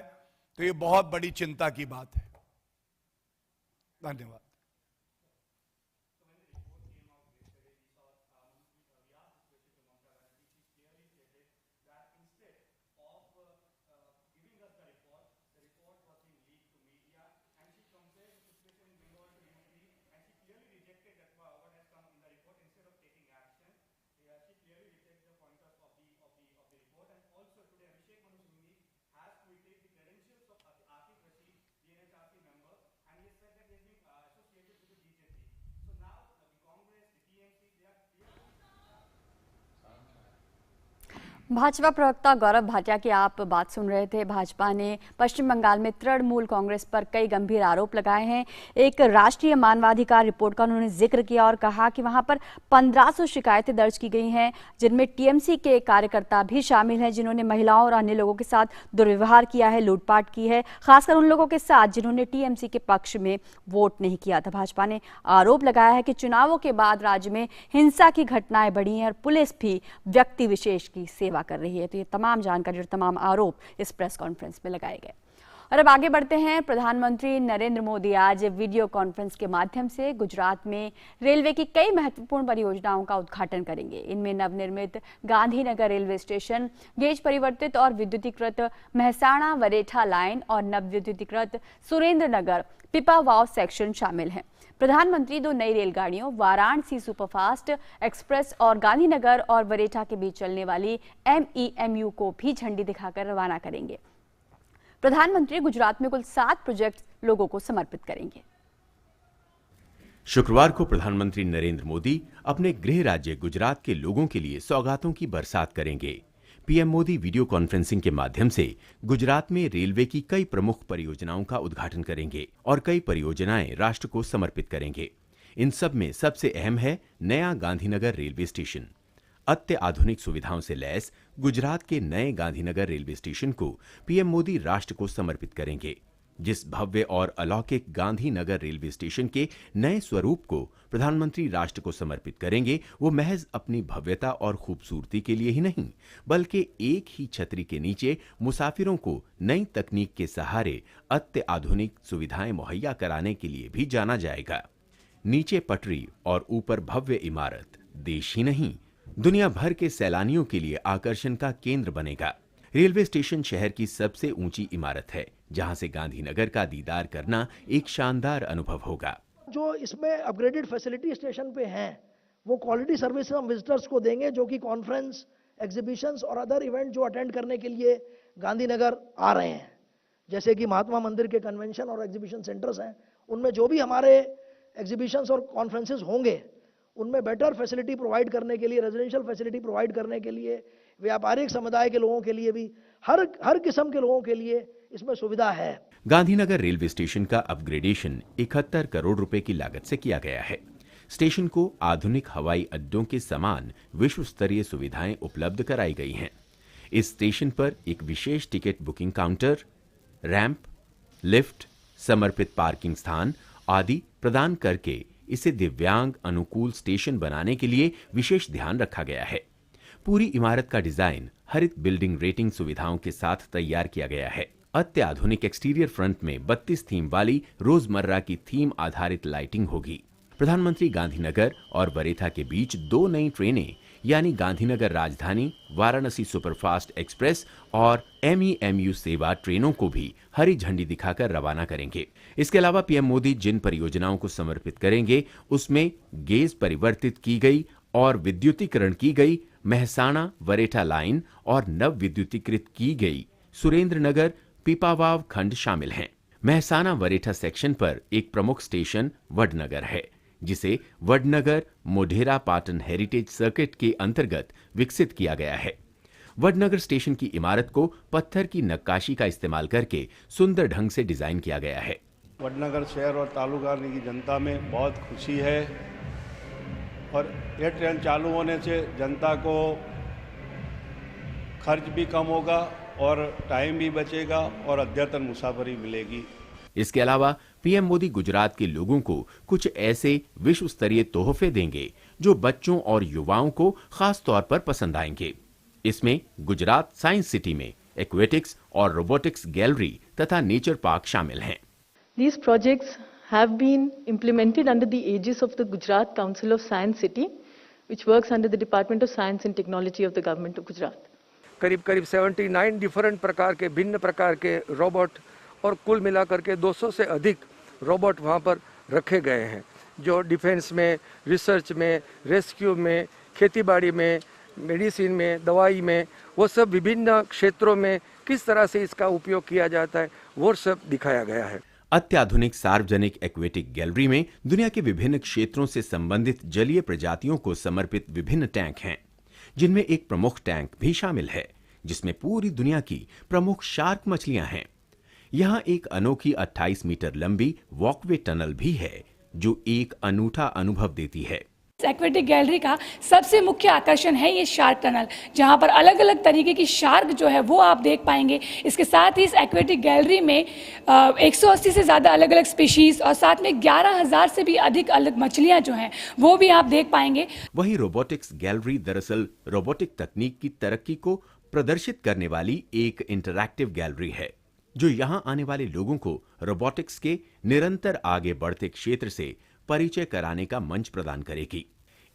तो यह बहुत बड़ी चिंता की बात है। धन्यवाद। भाजपा प्रवक्ता गौरव भाटिया की आप बात सुन रहे थे। भाजपा ने पश्चिम बंगाल में तृणमूल कांग्रेस पर कई गंभीर आरोप लगाए हैं। एक राष्ट्रीय मानवाधिकार रिपोर्ट का उन्होंने जिक्र किया और कहा कि वहां पर 1500 शिकायतें दर्ज की गई हैं, जिनमें टीएमसी के कार्यकर्ता भी शामिल हैं, जिन्होंने महिलाओं और अन्य लोगों के साथ दुर्व्यवहार किया है, लूटपाट की है, खासकर उन लोगों के साथ जिन्होंने टीएमसी के पक्ष में वोट नहीं किया था। भाजपा ने आरोप लगाया है कि चुनावों के बाद राज्य में हिंसा की घटनाएं बढ़ी हैं और पुलिस भी व्यक्ति विशेष की सेवा कर रही है। तो ये तमाम जानकारी और तमाम आरोप इस प्रेस कॉन्फ्रेंस में लगाए गए। और अब आगे बढ़ते हैं। प्रधानमंत्री नरेंद्र मोदी आज वीडियो कॉन्फ्रेंस के माध्यम से गुजरात में रेलवे की कई महत्वपूर्ण परियोजनाओं का उद्घाटन करेंगे। इनमें नवनिर्मित गांधीनगर रेलवे स्टेशन, गेज परिवर्तित और विद्युतीकृत महसाणा वरेठा लाइन और नवविद्युतीकृत सुरेंद्रनगर पिपावाव सेक्शन शामिल हैं। प्रधानमंत्री 2 नई रेलगाड़ियों वाराणसी सुपरफास्ट एक्सप्रेस और गांधीनगर और वरेठा के बीच चलने वाली MEMU को भी झंडी दिखाकर रवाना करेंगे। प्रधानमंत्री गुजरात में कुल 7 प्रोजेक्ट लोगों को समर्पित करेंगे। शुक्रवार को प्रधानमंत्री नरेंद्र मोदी अपने गृह राज्य गुजरात के लोगों के लिए सौगातों की बरसात करेंगे। पीएम मोदी वीडियो कॉन्फ्रेंसिंग के माध्यम से गुजरात में रेलवे की कई प्रमुख परियोजनाओं का उद्घाटन करेंगे और कई परियोजनाएं राष्ट्र को समर्पित करेंगे। इन सब में सबसे अहम है नया गांधीनगर रेलवे स्टेशन। अत्याधुनिक सुविधाओं से लैस गुजरात के नए गांधीनगर रेलवे स्टेशन को पीएम मोदी राष्ट्र को समर्पित करेंगे। जिस भव्य और अलौकिक गांधीनगर रेलवे स्टेशन के नए स्वरूप को प्रधानमंत्री राष्ट्र को समर्पित करेंगे, वो महज अपनी भव्यता और खूबसूरती के लिए ही नहीं, बल्कि एक ही छतरी के नीचे मुसाफिरों को नई तकनीक के सहारे अत्याधुनिक सुविधाएं मुहैया कराने के लिए भी जाना जाएगा। नीचे पटरी और ऊपर भव्य इमारत देश ही नहीं, दुनिया भर के सैलानियों के लिए आकर्षण का केंद्र बनेगा। रेलवे स्टेशन शहर की सबसे ऊंची इमारत है, जहां से गांधीनगर का दीदार करना एक शानदार अनुभव होगा। जो इसमें अपग्रेडेड फैसिलिटी स्टेशन पे हैं, वो क्वालिटी सर्विस हम विजिटर्स को देंगे, जो कि कॉन्फ्रेंस, एग्जीबिशंस और अदर इवेंट जो अटेंड करने के लिए गांधीनगर आ रहे हैं, जैसे कि महात्मा मंदिर के कन्वेंशन और एग्जीबिशन सेंटर्स हैं, उनमें जो भी हमारे एग्जीबिशंस और कॉन्फ्रेंसेस होंगे, उनमें बेटर फैसिलिटी प्रोवाइड करने के लिए, रेजिडेंशियल फैसिलिटी प्रोवाइड करने के लिए, व्यापारिक समुदाय के लोगों के लिए भी, हर किस्म के लोगों के लिए इसमें सुविधा है। गांधीनगर रेलवे स्टेशन का अपग्रेडेशन 71 करोड़ रुपए की लागत से किया गया है। स्टेशन को आधुनिक हवाई अड्डों के समान विश्व स्तरीय सुविधाएं उपलब्ध कराई गई हैं। इस स्टेशन पर एक विशेष ticket booking counter, ramp, lift, समर्पित पार्किंग स्थान आदि प्रदान करके इसे दिव्यांग अनुकूल स्टेशन बनाने के लिए विशेष ध्यान रखा गया है। पूरी इमारत का डिजाइन हरित बिल्डिंग रेटिंग सुविधाओं के साथ तैयार किया गया है। अत्याधुनिक एक्सटीरियर फ्रंट में 32 थीम वाली रोजमर्रा की थीम आधारित लाइटिंग होगी। प्रधानमंत्री गांधीनगर और वरेठा के बीच 2 नई ट्रेनें यानी गांधीनगर राजधानी, वाराणसी सुपरफास्ट एक्सप्रेस और MEMU सेवा ट्रेनों को भी हरी झंडी दिखाकर रवाना करेंगे। इसके अलावा पीएम मोदी जिन परियोजनाओं को समर्पित करेंगे, उसमें गेज परिवर्तित की गई और विद्युतीकरण की गई महसाणा वरेठा लाइन और नव विद्युतीकृत की गई सुरेंद्रनगर पिपावाव खंड शामिल हैं। महसाणा वरेठा सेक्शन पर एक प्रमुख स्टेशन वडनगर है, जिसे वडनगर मोढेरा पाटन हेरिटेज सर्किट के अंतर्गत विकसित किया गया है। वडनगर स्टेशन की इमारत को पत्थर की नक्काशी का इस्तेमाल करके सुंदर ढंग से डिजाइन किया गया है। वडनगर शहर और तालुका की जनता में बहुत खुशी है और यह ट्रेन चालू होने से जनता को खर्च भी कम होगा और टाइम भी बचेगा और अद्यतन मुसाफरी मिलेगी। इसके अलावा पीएम मोदी गुजरात के लोगों को कुछ ऐसे विश्व स्तरीय तोहफे देंगे जो बच्चों और युवाओं को खास तौर पर पसंद आएंगे। इसमें गुजरात साइंस सिटी में एक्वेटिक्स और रोबोटिक्स गैलरी तथा नेचर पार्क शामिल हैं। These projects have been implemented under the aegis of the Gujarat Council of Science City, which works under the Department of Science and Technology of the Government of Gujarat. करीब 79 different प्रकार के भिन्न प्रकार के robot और कुल मिलाकर के 200 से अधिक रोबोट वहाँ पर रखे गए हैं, जो डिफेंस में, रिसर्च में, रेस्क्यू में, खेतीबाड़ी में, मेडिसिन में, दवाई में, वो सब विभिन्न क्षेत्रों में किस तरह से इसका उपयोग किया जाता है, वो सब दिखाया गया है। अत्याधुनिक सार्वजनिक एक्वेटिक गैलरी में दुनिया के विभिन्न क्षेत्रों से संबंधित जलीय प्रजातियों को समर्पित विभिन्न टैंक हैं, जिनमें एक प्रमुख टैंक भी शामिल है जिसमें पूरी दुनिया की प्रमुख शार्क मछलियां हैं। यहां एक अनोखी 28 मीटर लंबी वॉकवे टनल भी है जो एक अनूठा अनुभव देती है। एक्वेटिक गैलरी का सबसे मुख्य आकर्षण है ये शार्क टनल, जहां पर अलग अलग तरीके की शार्क जो है वो आप देख पाएंगे। इसके साथ ही इस एक्वेटिक गैलरी में 180 से ज़्यादा अलग अलग स्पीशीज और साथ में 11,000 से भी अधिक अलग मछलियां जो हैं वो भी आप देख पाएंगे। वहीं रोबोटिक्स गैलरी दरअसल रोबोटिक तकनीक की तरक्की को प्रदर्शित करने वाली एक इंटरैक्टिव गैलरी है जो यहां आने वाले लोगों को रोबोटिक्स के निरंतर आगे बढ़ते क्षेत्र से परिचय कराने का मंच प्रदान करेगी।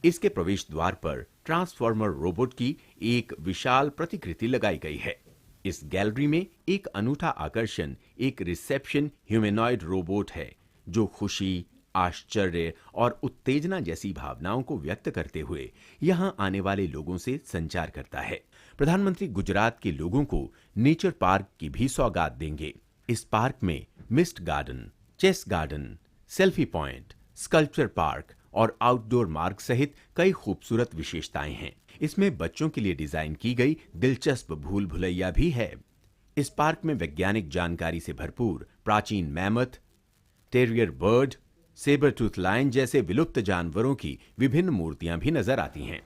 इसके प्रवेश द्वार पर ट्रांसफॉर्मर रोबोट की एक विशाल प्रतिकृति लगाई गई है। इस गैलरी में एक अनूठा आकर्षण एक रिसेप्शन ह्यूमनॉइड रोबोट है जो खुशी, आश्चर्य और उत्तेजना जैसी भावनाओं को व्यक्त करते हुए यहां आने वाले लोगों से संचार करता है। प्रधानमंत्री गुजरात के लोगों को नेचर पार्क की भी सौगात देंगे। इस पार्क में mist garden, chess garden, selfie point, sculpture park और आउटडोर मार्ग सहित कई खूबसूरत विशेषताएं हैं। इसमें बच्चों के लिए डिजाइन की गई दिलचस्प भूल भुलैया भी है। इस पार्क में वैज्ञानिक जानकारी से भरपूर प्राचीन mammoth, terror bird, sabre tooth lion जैसे विलुप्त जानवरों की विभिन्न मूर्तियां भी नजर आती हैं।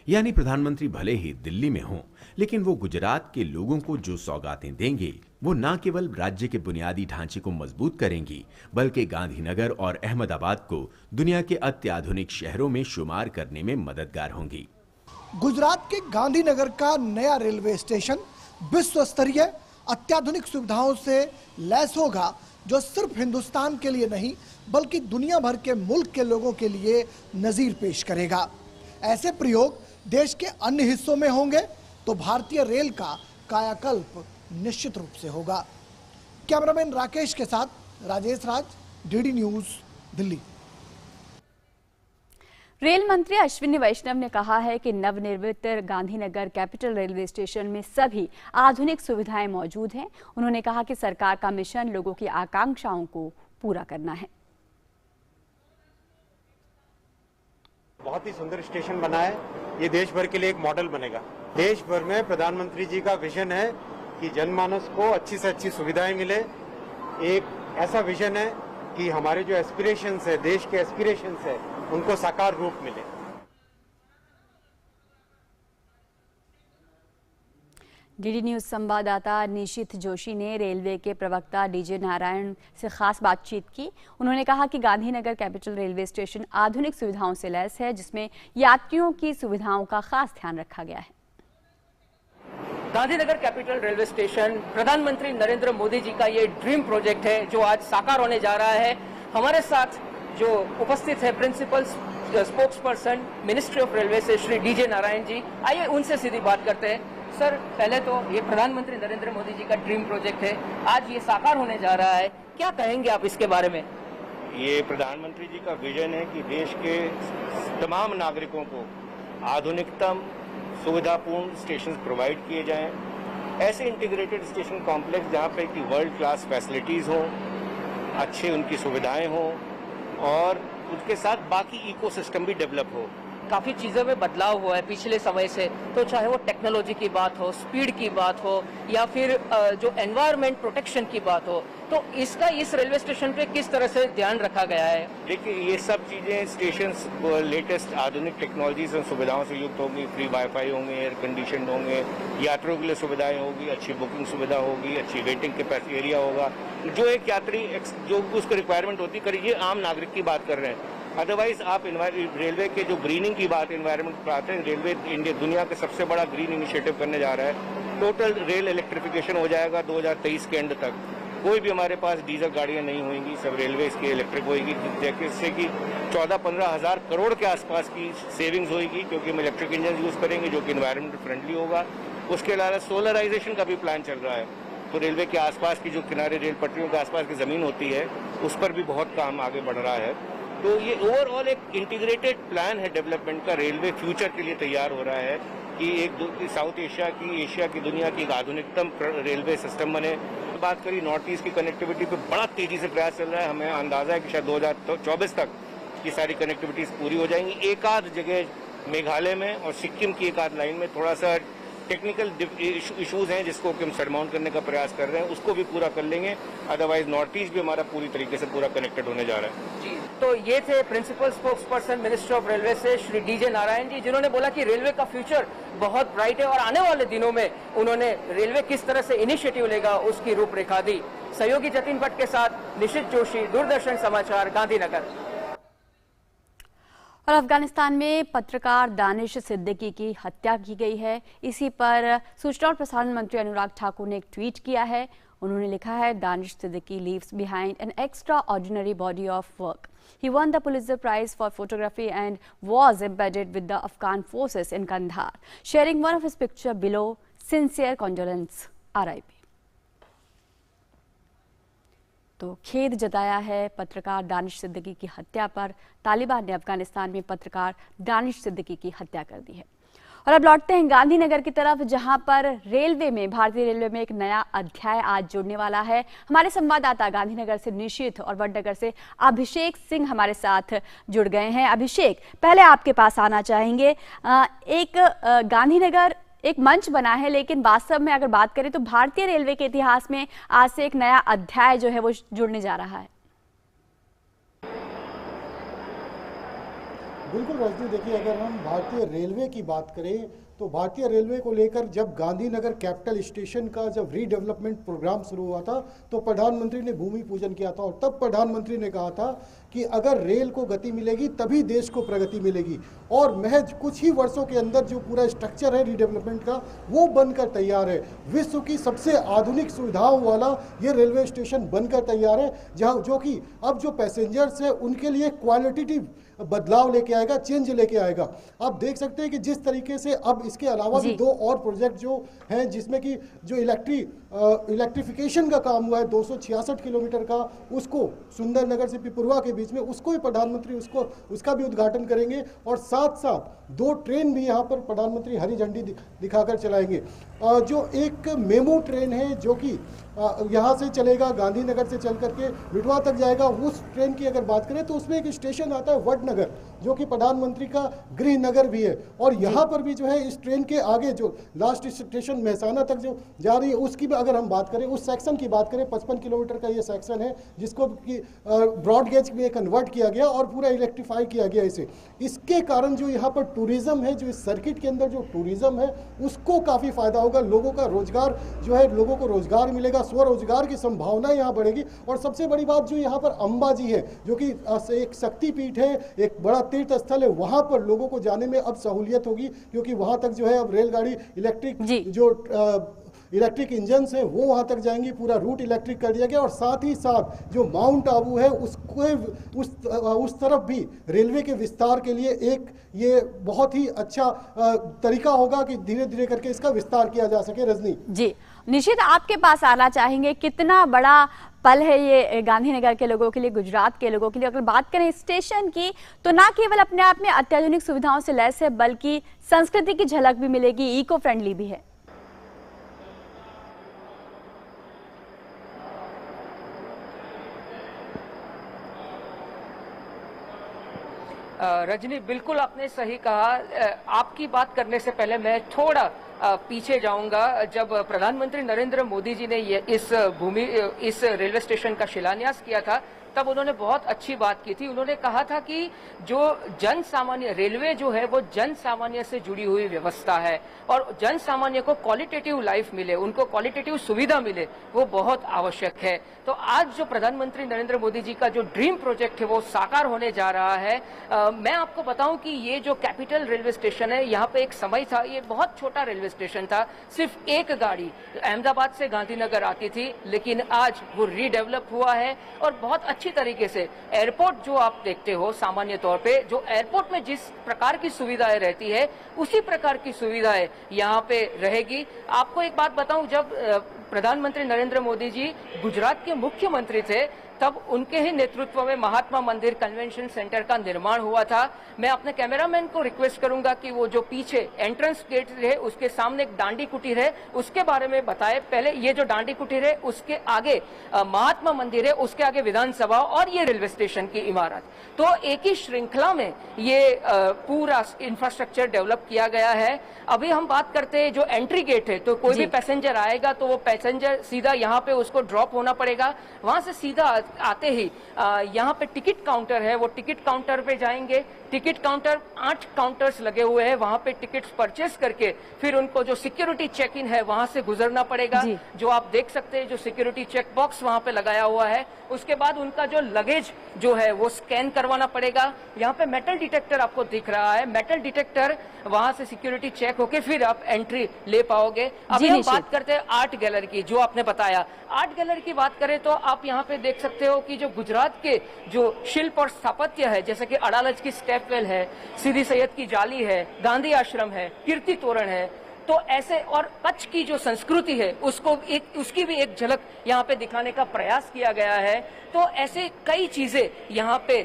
यानी प्रधानमंत्री भले ही दिल्ली में हों, लेकिन वो गुजरात के लोगों को जो सौगातें देंगे वो न केवल राज्य के बुनियादी ढांचे को मजबूत करेंगी बल्कि गांधीनगर और अहमदाबाद को दुनिया के अत्याधुनिक शहरों में शुमार करने में मददगार होंगी। गुजरात के गांधीनगर का नया रेलवे स्टेशन विश्व स्तरीय अत्याधुनिक सुविधाओं से लैस होगा जो सिर्फ हिंदुस्तान के लिए नहीं बल्कि दुनिया भर के मुल्क के लोगों के लिए नजीर पेश करेगा। ऐसे प्रयोग देश के अन्य हिस्सों में होंगे तो भारतीय रेल का कायाकल्प निश्चित रूप से होगा। कैमरामैन राकेश के साथ Rajesh Raj, DD news, Delhi. Rail मंत्री अश्विनी वैष्णव ने कहा है कि नवनिर्मित गांधीनगर कैपिटल रेलवे स्टेशन में सभी आधुनिक सुविधाएं मौजूद हैं। उन्होंने कहा कि सरकार का मिशन लोगों की आकांक्षाओं को पूरा करना है। बहुत ही सुंदर स्टेशन बना है, ये देश भर के लिए एक मॉडल बनेगा। देश भर में प्रधानमंत्री जी का विजन है कि जनमानस को अच्छी से अच्छी सुविधाएं मिले। एक ऐसा विजन है कि हमारे जो एस्पिरेशंस है, देश के एस्पिरेशंस है, उनको साकार रूप मिले। डीडी न्यूज संवाददाता निशित जोशी ने रेलवे के प्रवक्ता डीजे नारायण से खास बातचीत की। उन्होंने कहा कि गांधीनगर कैपिटल रेलवे स्टेशन आधुनिक सुविधाओं से लैस है जिसमें यात्रियों की सुविधाओं का खास ध्यान रखा गया है। गांधीनगर कैपिटल रेलवे स्टेशन प्रधानमंत्री नरेंद्र मोदी जी का ये ड्रीम प्रोजेक्ट है जो आज साकार होने जा रहा है। हमारे साथ जो उपस्थित है principal spokesperson ministry of railway से श्री डीजे नारायण जी, आइए उनसे सीधी बात करते हैं। सर, पहले तो ये प्रधानमंत्री नरेंद्र मोदी जी का ड्रीम प्रोजेक्ट है, आज ये साकार होने जा रहा है, क्या कहेंगे आप इसके बारे में? ये प्रधानमंत्री जी का विजन है कि देश के तमाम नागरिकों को आधुनिकतम सुविधापूर्ण स्टेशन प्रोवाइड किए जाएं। ऐसे इंटीग्रेटेड स्टेशन कॉम्प्लेक्स जहां पे कि वर्ल्ड क्लास फैसिलिटीज हों, अच्छे उनकी सुविधाएं हों और उसके साथ बाकी इकोसिस्टम भी डेवलप हो। काफ़ी चीज़ों में बदलाव हुआ है पिछले समय से, तो चाहे वो टेक्नोलॉजी की बात हो, स्पीड की बात हो या फिर जो एनवायरनमेंट प्रोटेक्शन की बात हो, तो इसका इस रेलवे स्टेशन पे किस तरह से ध्यान रखा गया है? देखिए, ये सब चीज़ें स्टेशंस लेटेस्ट आधुनिक टेक्नोलॉजीज और सुविधाओं से युक्त होंगी। फ्री वाईफाई होंगे, एयर कंडीशन होंगे, यात्रियों के लिए सुविधाएं होगी, अच्छी बुकिंग सुविधा होगी, अच्छी वेटिंग कैपेसिटी एरिया होगा। जो एक यात्री जो उसको रिक्वायरमेंट होती करिए, आम नागरिक की बात कर रहे हैं। अदरवाइज आप रेलवे के जो ग्रीनिंग की बात एनवायरनमेंट पर आते हैं, रेलवे इंडिया दुनिया का सबसे बड़ा ग्रीन इनिशिएटिव करने जा रहा है। टोटल रेल इलेक्ट्रिफिकेशन हो जाएगा 2023 के एंड तक। कोई भी हमारे पास डीजल गाड़ियां नहीं होंगी, सब रेलवे इसकी इलेक्ट्रिक होगी, जिससे कि 14-15 हज़ार करोड़ के आसपास की सेविंग्स होगी क्योंकि हम इलेक्ट्रिक इंजन यूज़ करेंगे जो कि इन्वायरमेंट फ्रेंडली होगा। उसके अलावा सोलराइजेशन का भी प्लान चल रहा है, तो रेलवे के आसपास की जो किनारे रेल पटरियों के आसपास की ज़मीन होती है उस पर भी बहुत काम आगे बढ़ रहा है। तो ये ओवरऑल एक इंटीग्रेटेड प्लान है डेवलपमेंट का। रेलवे फ्यूचर के लिए तैयार हो रहा है कि साउथ एशिया की दुनिया की एक आधुनिकतम रेलवे सिस्टम बने। बात करी नॉर्थ ईस्ट की कनेक्टिविटी पे बड़ा तेजी से प्रयास चल रहा है। हमें अंदाजा है कि शायद 2024 तक ये सारी कनेक्टिविटीज पूरी हो जाएंगी। एक आध जगह मेघालय में और सिक्किम की एक आध लाइन में थोड़ा सा टेक्निकल इश्यूज हैं जिसको कि हम सरमाउंट करने का प्रयास कर रहे हैं, उसको भी पूरा कर लेंगे। अदरवाइज नॉर्थ ईस्ट भी हमारा पूरी तरीके से पूरा कनेक्टेड होने जा रहा है। जी, तो ये थे principal spokesperson ministry of railway से श्री डीजे नारायण जी, जिन्होंने बोला कि रेलवे का फ्यूचर बहुत ब्राइट है और आने वाले दिनों में उन्होंने रेलवे किस तरह से इनिशिएटिव लेगा उसकी रूपरेखा दी। सहयोगी जतिन भट्ट के साथ निशित जोशी, दूरदर्शन समाचार, गांधीनगर। और अफगानिस्तान में पत्रकार दानिश सिद्दीकी की हत्या की गई है। इसी पर सूचना और प्रसारण मंत्री अनुराग ठाकुर ने एक ट्वीट किया है। उन्होंने लिखा है, Danish Siddiqui leaves behind an extra ordinary body of work. He won the Pulitzer Prize for photography and was embedded with the Afghan forces in Kandahar, sharing one of his picture below. Sincere condolence, RIP. तो खेद जताया है पत्रकार दानिश सिद्दीकी की हत्या पर। तालिबान ने अफगानिस्तान में पत्रकार दानिश सिद्दीकी की हत्या कर दी है। और अब लौटते हैं गांधीनगर की तरफ, जहां पर रेलवे में, भारतीय रेलवे में एक नया अध्याय आज जुड़ने वाला है। हमारे संवाददाता गांधीनगर से निशित और वडनगर से अभिषेक सिंह हमारे साथ जुड़ गए हैं। अभिषेक, पहले आपके पास आना चाहेंगे। गांधीनगर एक मंच बना है, लेकिन वास्तव में अगर बात करें तो भारतीय रेलवे के इतिहास में आज से एक नया अध्याय जो है वो जुड़ने जा रहा है। बिल्कुल रजनी, देखिए अगर हम भारतीय रेलवे की बात करें तो भारतीय रेलवे को लेकर जब गांधीनगर कैपिटल स्टेशन का जब रीडेवलपमेंट प्रोग्राम शुरू हुआ था तो प्रधानमंत्री ने भूमि पूजन किया था और तब प्रधानमंत्री ने कहा था कि अगर रेल को गति मिलेगी तभी देश को प्रगति मिलेगी। और महज कुछ ही वर्षों के अंदर जो पूरा स्ट्रक्चर है रीडेवलपमेंट का वो बनकर तैयार है। विश्व की सबसे आधुनिक सुविधाओं वाला ये रेलवे स्टेशन बनकर तैयार है, जहाँ जो कि अब जो पैसेंजर्स है उनके लिए क्वालिटेटिव बदलाव लेके आएगा, चेंज लेके आएगा। आप देख सकते हैं कि जिस तरीके से अब इसके अलावा भी 2 और प्रोजेक्ट जो हैं जिसमें कि जो इलेक्ट्रिफिकेशन का काम हुआ है 266 किलोमीटर का, उसको सुंदरनगर से पिपरुआ के बीच में, उसको भी प्रधानमंत्री उसका भी उद्घाटन करेंगे। और साथ साथ 2 ट्रेन भी यहाँ पर प्रधानमंत्री हरी झंडी दिखाकर चलाएंगे। जो एक मेमो ट्रेन है जो कि यहाँ से चलेगा, गांधीनगर से चल करके विठवा तक जाएगा, उस ट्रेन की अगर बात करें तो उसमें एक स्टेशन आता है वडनगर जो कि प्रधानमंत्री का गृह नगर भी है। और यहाँ पर भी जो है इस ट्रेन के आगे जो लास्ट स्टेशन महसाना तक जो जा रही है उसकी भी अगर हम बात करें, उस सेक्शन की बात करें, 55 किलोमीटर का ये सेक्शन है जिसको कि ब्रॉड गेज में कन्वर्ट किया गया और पूरा इलेक्ट्रीफाई किया गया इसे। इसके कारण जो यहाँ पर टूरिज्म है, जो इस सर्किट के अंदर जो टूरिज्म है उसको काफ़ी फायदा होगा। लोगों का रोजगार जो है, लोगों को रोजगार मिलेगा, स्वरोजगार की संभावना यहाँ बढ़ेगी। और सबसे बड़ी बात जो यहाँ पर अंबाजी है जो कि एक शक्तिपीठ है, एक बड़ा तीर्थ स्थल है, वहाँ पर लोगों को जाने में अब सहूलियत होगी क्योंकि वहाँ तक जो है अब रेलगाड़ी इलेक्ट्रिक इंजन है वो वहाँ तक जाएंगी, पूरा रूट इलेक्ट्रिक कर दिया गया। और साथ ही साथ जो माउंट आबू है उसको उस तरफ भी रेलवे के विस्तार के लिए एक ये बहुत ही अच्छा तरीका होगा कि धीरे धीरे करके इसका विस्तार किया जा सके। रजनी जी, निशित आपके पास आना चाहेंगे, कितना बड़ा पल है ये गांधीनगर के लोगों के लिए, गुजरात के लोगों के लिए। अगर बात करें स्टेशन की तो ना केवल अपने आप में अत्याधुनिक सुविधाओं से लैस है बल्कि संस्कृति की झलक भी मिलेगी, इको फ्रेंडली भी है। रजनी, बिल्कुल आपने सही कहा। आपकी बात करने से पहले मैं थोड़ा पीछे जाऊंगा। जब प्रधानमंत्री नरेंद्र मोदी जी ने इस रेलवे स्टेशन का शिलान्यास किया था तब उन्होंने बहुत अच्छी बात की थी। उन्होंने कहा था कि जो जन सामान्य रेलवे जो है वो जन सामान्य से जुड़ी हुई व्यवस्था है और जन सामान्य को क्वालिटेटिव लाइफ मिले, उनको क्वालिटेटिव सुविधा मिले, वो बहुत आवश्यक है। तो आज जो प्रधानमंत्री नरेंद्र मोदी जी का जो ड्रीम प्रोजेक्ट है वो साकार होने जा रहा है। मैं आपको बताऊं कि ये जो कैपिटल रेलवे स्टेशन है, यहाँ पे एक समय था ये बहुत छोटा रेलवे स्टेशन था, सिर्फ एक गाड़ी अहमदाबाद से गांधीनगर आती थी, लेकिन आज वो रीडेवलप हुआ है और बहुत अच्छी तरीके से एयरपोर्ट जो आप देखते हो सामान्य तौर पे, जो एयरपोर्ट में जिस प्रकार की सुविधाएं रहती है उसी प्रकार की सुविधाएं यहाँ पे रहेगी। आपको एक बात बताऊं, जब प्रधानमंत्री नरेंद्र मोदी जी गुजरात के मुख्यमंत्री थे तब उनके ही नेतृत्व में महात्मा मंदिर कन्वेंशन सेंटर का निर्माण हुआ था। मैं अपने कैमरामैन को रिक्वेस्ट करूंगा कि वो जो पीछे एंट्रेंस गेट है उसके सामने एक डांडी कुटीर है उसके बारे में बताए। पहले ये जो डांडी कुटीर है उसके आगे महात्मा मंदिर है, उसके आगे विधानसभा और ये रेलवे स्टेशन की इमारत, तो एक ही श्रृंखला में ये पूरा इंफ्रास्ट्रक्चर डेवलप किया गया है। अभी हम बात करते हैं जो एंट्री गेट है, तो कोई भी पैसेंजर आएगा तो वो पैसेंजर सीधा यहाँ पे उसको ड्रॉप होना पड़ेगा। वहां से सीधा आते ही यहाँ पे टिकट काउंटर है, वो टिकट काउंटर पे जाएंगे। टिकट काउंटर 8 काउंटर्स लगे हुए हैं, वहां पे टिकट्स परचेस करके फिर उनको जो सिक्योरिटी चेक इन है वहां से गुजरना पड़ेगा। जो आप देख सकते हैं जो सिक्योरिटी चेक बॉक्स वहां पे लगाया हुआ है, उसके बाद उनका जो लगेज जो है वो स्कैन करवाना पड़ेगा। यहाँ पे मेटल डिटेक्टर आपको दिख रहा है, मेटल डिटेक्टर वहां से सिक्योरिटी चेक होके फिर आप एंट्री ले पाओगे। अभी हम बात करते हैं आर्ट गैलरी की, जो आपने बताया। आर्ट गैलरी की बात करें तो आप यहाँ पे देख सकते हो कि जो गुजरात के जो शिल्प और स्थापत्य है, जैसे कि अडालज की स्टेपवेल है, सीदी सैयद की जाली है, गांधी आश्रम है, कीर्ति तोरण है, तो ऐसे और कच्छ की जो संस्कृति है उसकी भी एक झलक यहाँ पे दिखाने का प्रयास किया गया है। तो ऐसे कई चीजें यहाँ पे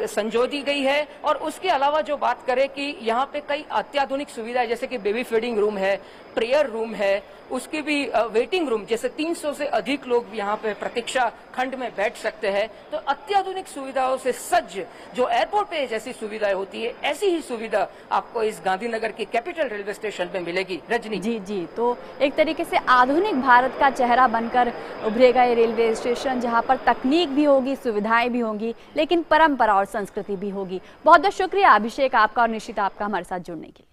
संजोदी गई है। और उसके अलावा जो बात करें कि यहाँ पे कई अत्याधुनिक सुविधाएं जैसे कि बेबी फीडिंग रूम है, प्रेयर रूम है, उसकी भी वेटिंग रूम, जैसे 300 से अधिक लोग यहाँ पे प्रतीक्षा खंड में बैठ सकते हैं। तो अत्याधुनिक सुविधाओं से सज्ज जो एयरपोर्ट पे जैसी सुविधाएं होती है, ऐसी ही सुविधा आपको इस गांधीनगर की कैपिटल रेलवे स्टेशन पे मिलेगी। रजनी जी, तो एक तरीके से आधुनिक भारत का चेहरा बनकर उभरेगा ये रेलवे स्टेशन, जहाँ पर तकनीक भी होगी, सुविधाएं भी होंगी, लेकिन परंपरा और संस्कृति भी होगी। बहुत बहुत शुक्रिया अभिषेक आपका और निश्चित आपका हमारे साथ जुड़ने के लिए।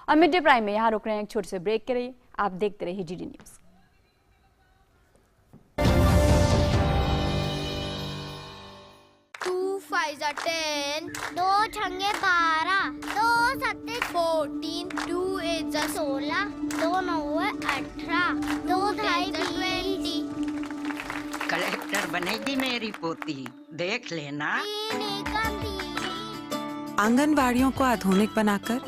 और मिड डे प्राइम में यहाँ रुक रहे हैं एक छोटे से ब्रेक के लिए। आप देखते रहिए डीडी न्यूज। 2 5 10, 2 छंगे 12, 2 सत्ते 14, 2 8 16, 2 9 18, 2 ढाई 20। कलेक्टर बनेगी मेरी पोती, देख लेना। आंगनवाड़ियों को आधुनिक बनाकर,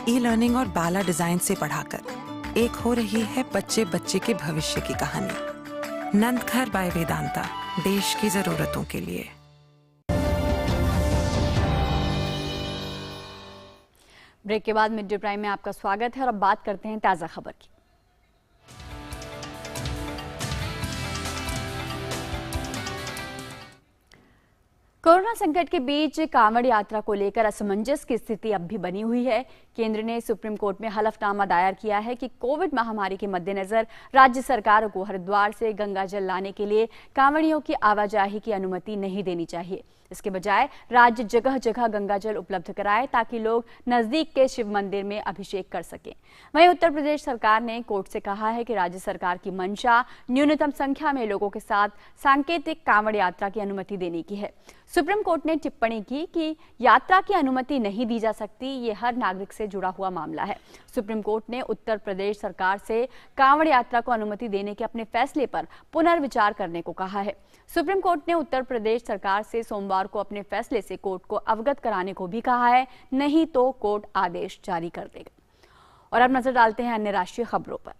ई लर्निंग और बाला डिजाइन से पढ़ाकर एक हो रही है बच्चे बच्चे के भविष्य की कहानी। नंदघर बाय वेदांता, देश की जरूरतों के लिए। ब्रेक के बाद मिड डे प्राइम में आपका स्वागत है और अब बात करते हैं ताजा खबर की। कोरोना संकट के बीच कांवड़ यात्रा को लेकर असमंजस की स्थिति अब भी बनी हुई है। केंद्र ने सुप्रीम कोर्ट में हलफनामा दायर किया है कि कोविड महामारी के मद्देनजर राज्य सरकारों को हरिद्वार से गंगा जल लाने के लिए कांवड़ियों की आवाजाही की अनुमति नहीं देनी चाहिए। इसके बजाय राज्य जगह जगह गंगा जल उपलब्ध कराए ताकि लोग नजदीक के शिव मंदिर में अभिषेक कर सकें। वहीं उत्तर प्रदेश सरकार ने कोर्ट से कहा है कि राज्य सरकार की मंशा न्यूनतम संख्या में लोगों के साथ सांकेतिक कांवड़ यात्रा की अनुमति देने की है। सुप्रीम कोर्ट ने टिप्पणी की कि यात्रा की अनुमति नहीं दी जा सकती, ये हर नागरिक से जुड़ा हुआ मामला है। सुप्रीम कोर्ट ने उत्तर प्रदेश सरकार से कांवड़ यात्रा को अनुमति देने के अपने फैसले पर पुनर्विचार करने को कहा है। सुप्रीम कोर्ट ने उत्तर प्रदेश सरकार से सोमवार को अपने फैसले से कोर्ट को अवगत कराने को भी कहा है, नहीं तो कोर्ट आदेश जारी कर देगा। और अब नजर डालते हैं अन्य राष्ट्रीय खबरों पर।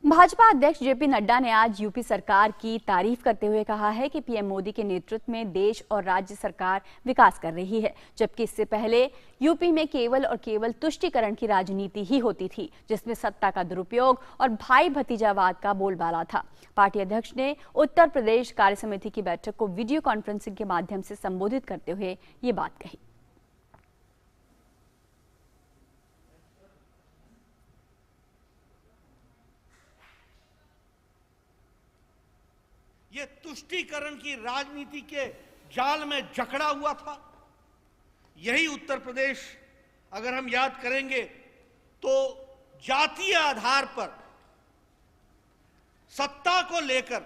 भाजपा अध्यक्ष जेपी नड्डा ने आज यूपी सरकार की तारीफ करते हुए कहा है कि पीएम मोदी के नेतृत्व में देश और राज्य सरकार विकास कर रही है, जबकि इससे पहले यूपी में केवल और केवल तुष्टीकरण की राजनीति ही होती थी, जिसमें सत्ता का दुरुपयोग और भाई भतीजावाद का बोलबाला था। पार्टी अध्यक्ष ने उत्तर प्रदेश कार्य समिति की बैठक को वीडियो कॉन्फ्रेंसिंग के माध्यम से संबोधित करते हुए ये बात कही। ये तुष्टीकरण की राजनीति के जाल में जकड़ा हुआ था। यही उत्तर प्रदेश अगर हम याद करेंगे तो जातीय आधार पर सत्ता को लेकर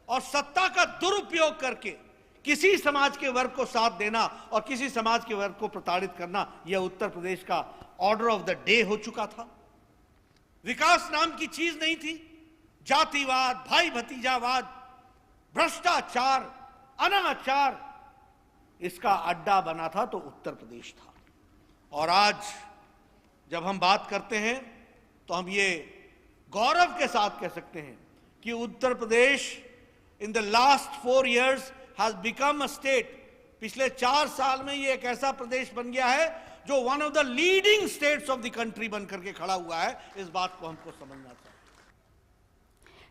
और सत्ता का दुरुपयोग करके किसी समाज के वर्ग को साथ देना और किसी समाज के वर्ग को प्रताड़ित करना, यह उत्तर प्रदेश का ऑर्डर ऑफ द डे हो चुका था। विकास नाम की चीज नहीं थी। जातिवाद, भाई भतीजावाद, भ्रष्टाचार, अनाचार, इसका अड्डा बना था तो उत्तर प्रदेश था। और आज जब हम बात करते हैं तो हम ये गौरव के साथ कह सकते हैं कि Uttar Pradesh in the last 4 years has become a state, पिछले 4 साल में ये एक ऐसा प्रदेश बन गया है जो one of the leading states of the country बनकर के खड़ा हुआ है। इस बात को हमको समझना चाहिए।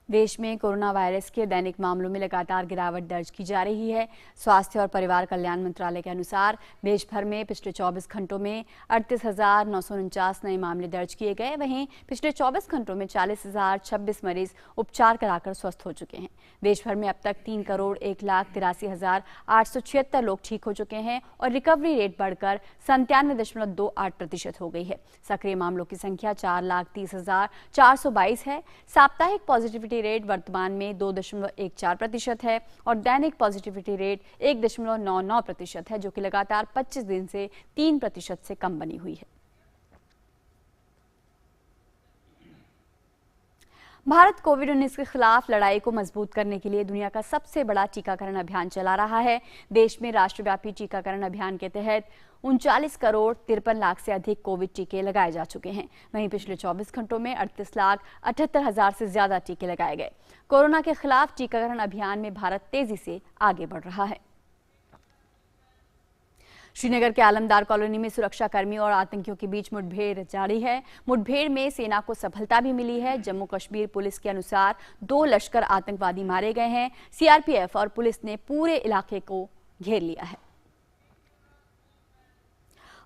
देश में कोरोना वायरस के दैनिक मामलों में लगातार गिरावट दर्ज की जा रही है। स्वास्थ्य और परिवार कल्याण मंत्रालय के अनुसार देश भर में पिछले 24 घंटों में 38,949 नए मामले दर्ज किए गए। वहीं पिछले 24 घंटों में 40,026 मरीज उपचार कराकर स्वस्थ हो चुके हैं। देश भर में अब तक 3,01,83,876 लोग ठीक हो चुके हैं और रिकवरी रेट बढ़कर 97.28% हो गई है। सक्रिय मामलों की संख्या 4,30,422 है। साप्ताहिक पॉजिटिविटी रेट वर्तमान में 2.14% है और दैनिक पॉजिटिविटी रेट 1.99% है, जो कि लगातार 25 दिन से 3% से कम बनी हुई है। भारत कोविड-19 के खिलाफ लड़ाई को मजबूत करने के लिए दुनिया का सबसे बड़ा टीकाकरण अभियान चला रहा है। देश में राष्ट्रव्यापी टीकाकरण अभियान के तहत 39,53,00,000 से अधिक कोविड टीके लगाए जा चुके हैं। वहीं पिछले 24 घंटों में 38,78,000 से ज्यादा टीके लगाए गए। कोरोना के खिलाफ टीकाकरण अभियान में भारत तेजी से आगे बढ़ रहा है। श्रीनगर के आलमदार कॉलोनी में सुरक्षाकर्मियों और आतंकियों के बीच मुठभेड़ जारी है। मुठभेड़ में सेना को सफलता भी मिली है। जम्मू कश्मीर पुलिस के अनुसार 2 लश्कर आतंकवादी मारे गए हैं। सीआरपीएफ और पुलिस ने पूरे इलाके को घेर लिया है।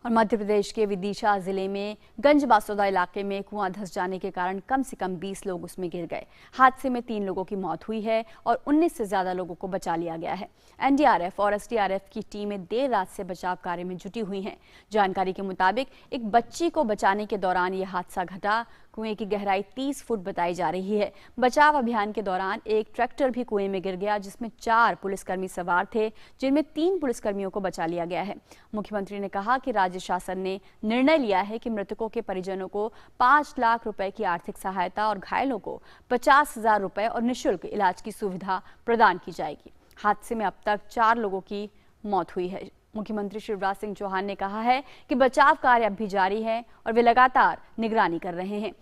और मध्य प्रदेश के विदिशा जिले में गंज बासोदा इलाके में कुआं धंस जाने के कारण कम से कम 20 लोग उसमें गिर गए। हादसे में 3 लोगों की मौत हुई है और 19 से ज्यादा लोगों को बचा लिया गया है। एनडीआरएफ और एसडीआरएफ की टीमें देर रात से बचाव कार्य में जुटी हुई हैं। जानकारी के मुताबिक एक बच्ची को बचाने के दौरान यह हादसा घटा। कुएं की गहराई 30 फुट बताई जा रही है। बचाव अभियान के दौरान एक ट्रैक्टर भी कुएं में गिर गया, जिसमें 4 पुलिसकर्मी सवार थे, जिनमें 3 पुलिसकर्मियों को बचा लिया गया है। मुख्यमंत्री ने कहा कि राज्य शासन ने निर्णय लिया है कि मृतकों के परिजनों को 5 लाख रुपए की आर्थिक सहायता और घायलों को 50,000 रुपए और निःशुल्क इलाज की सुविधा प्रदान की जाएगी। हादसे में अब तक 4 लोगों की मौत हुई है। मुख्यमंत्री शिवराज सिंह चौहान ने कहा है कि बचाव कार्य अब भी जारी है और वे लगातार निगरानी कर रहे हैं।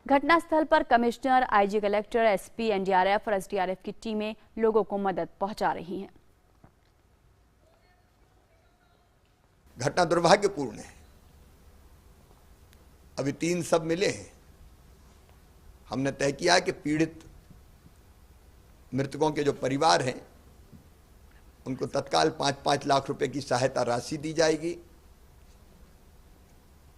घटनास्थल पर commissioner, IG, collector, SP, NDRF और एसडीआरएफ की टीमें लोगों को मदद पहुंचा रही हैं। घटना दुर्भाग्यपूर्ण है। अभी 3 सब मिले हैं। हमने तय किया कि पीड़ित मृतकों के जो परिवार हैं उनको तत्काल 5-5 लाख रुपए की सहायता राशि दी जाएगी।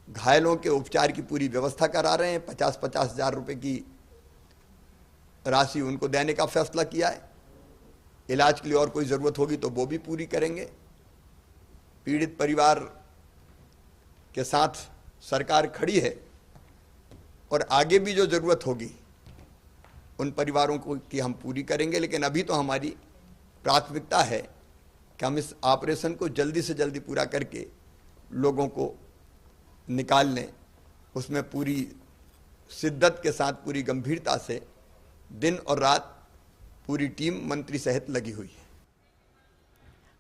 घायलों के उपचार की पूरी व्यवस्था करा रहे हैं। 50-50 हजार रुपए की राशि उनको देने का फैसला किया है। इलाज के लिए और कोई ज़रूरत होगी तो वो भी पूरी करेंगे। पीड़ित परिवार के साथ सरकार खड़ी है और आगे भी जो ज़रूरत होगी उन परिवारों को की हम पूरी करेंगे। लेकिन अभी तो हमारी प्राथमिकता है कि हम इस ऑपरेशन को जल्दी से जल्दी पूरा करके लोगों को निकाल लें। उसमें पूरी शिद्दत के साथ, पूरी गंभीरता से दिन और रात पूरी टीम मंत्री सहित लगी हुई है।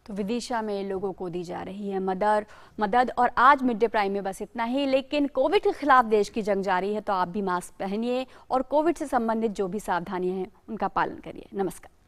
तो विदिशा में लोगों को दी जा रही है मदद। और आज मिड डे प्राइम में बस इतना ही। लेकिन कोविड के खिलाफ देश की जंग जारी है, तो आप भी मास्क पहनिए और कोविड से संबंधित जो भी सावधानियां हैं उनका पालन करिए। नमस्कार।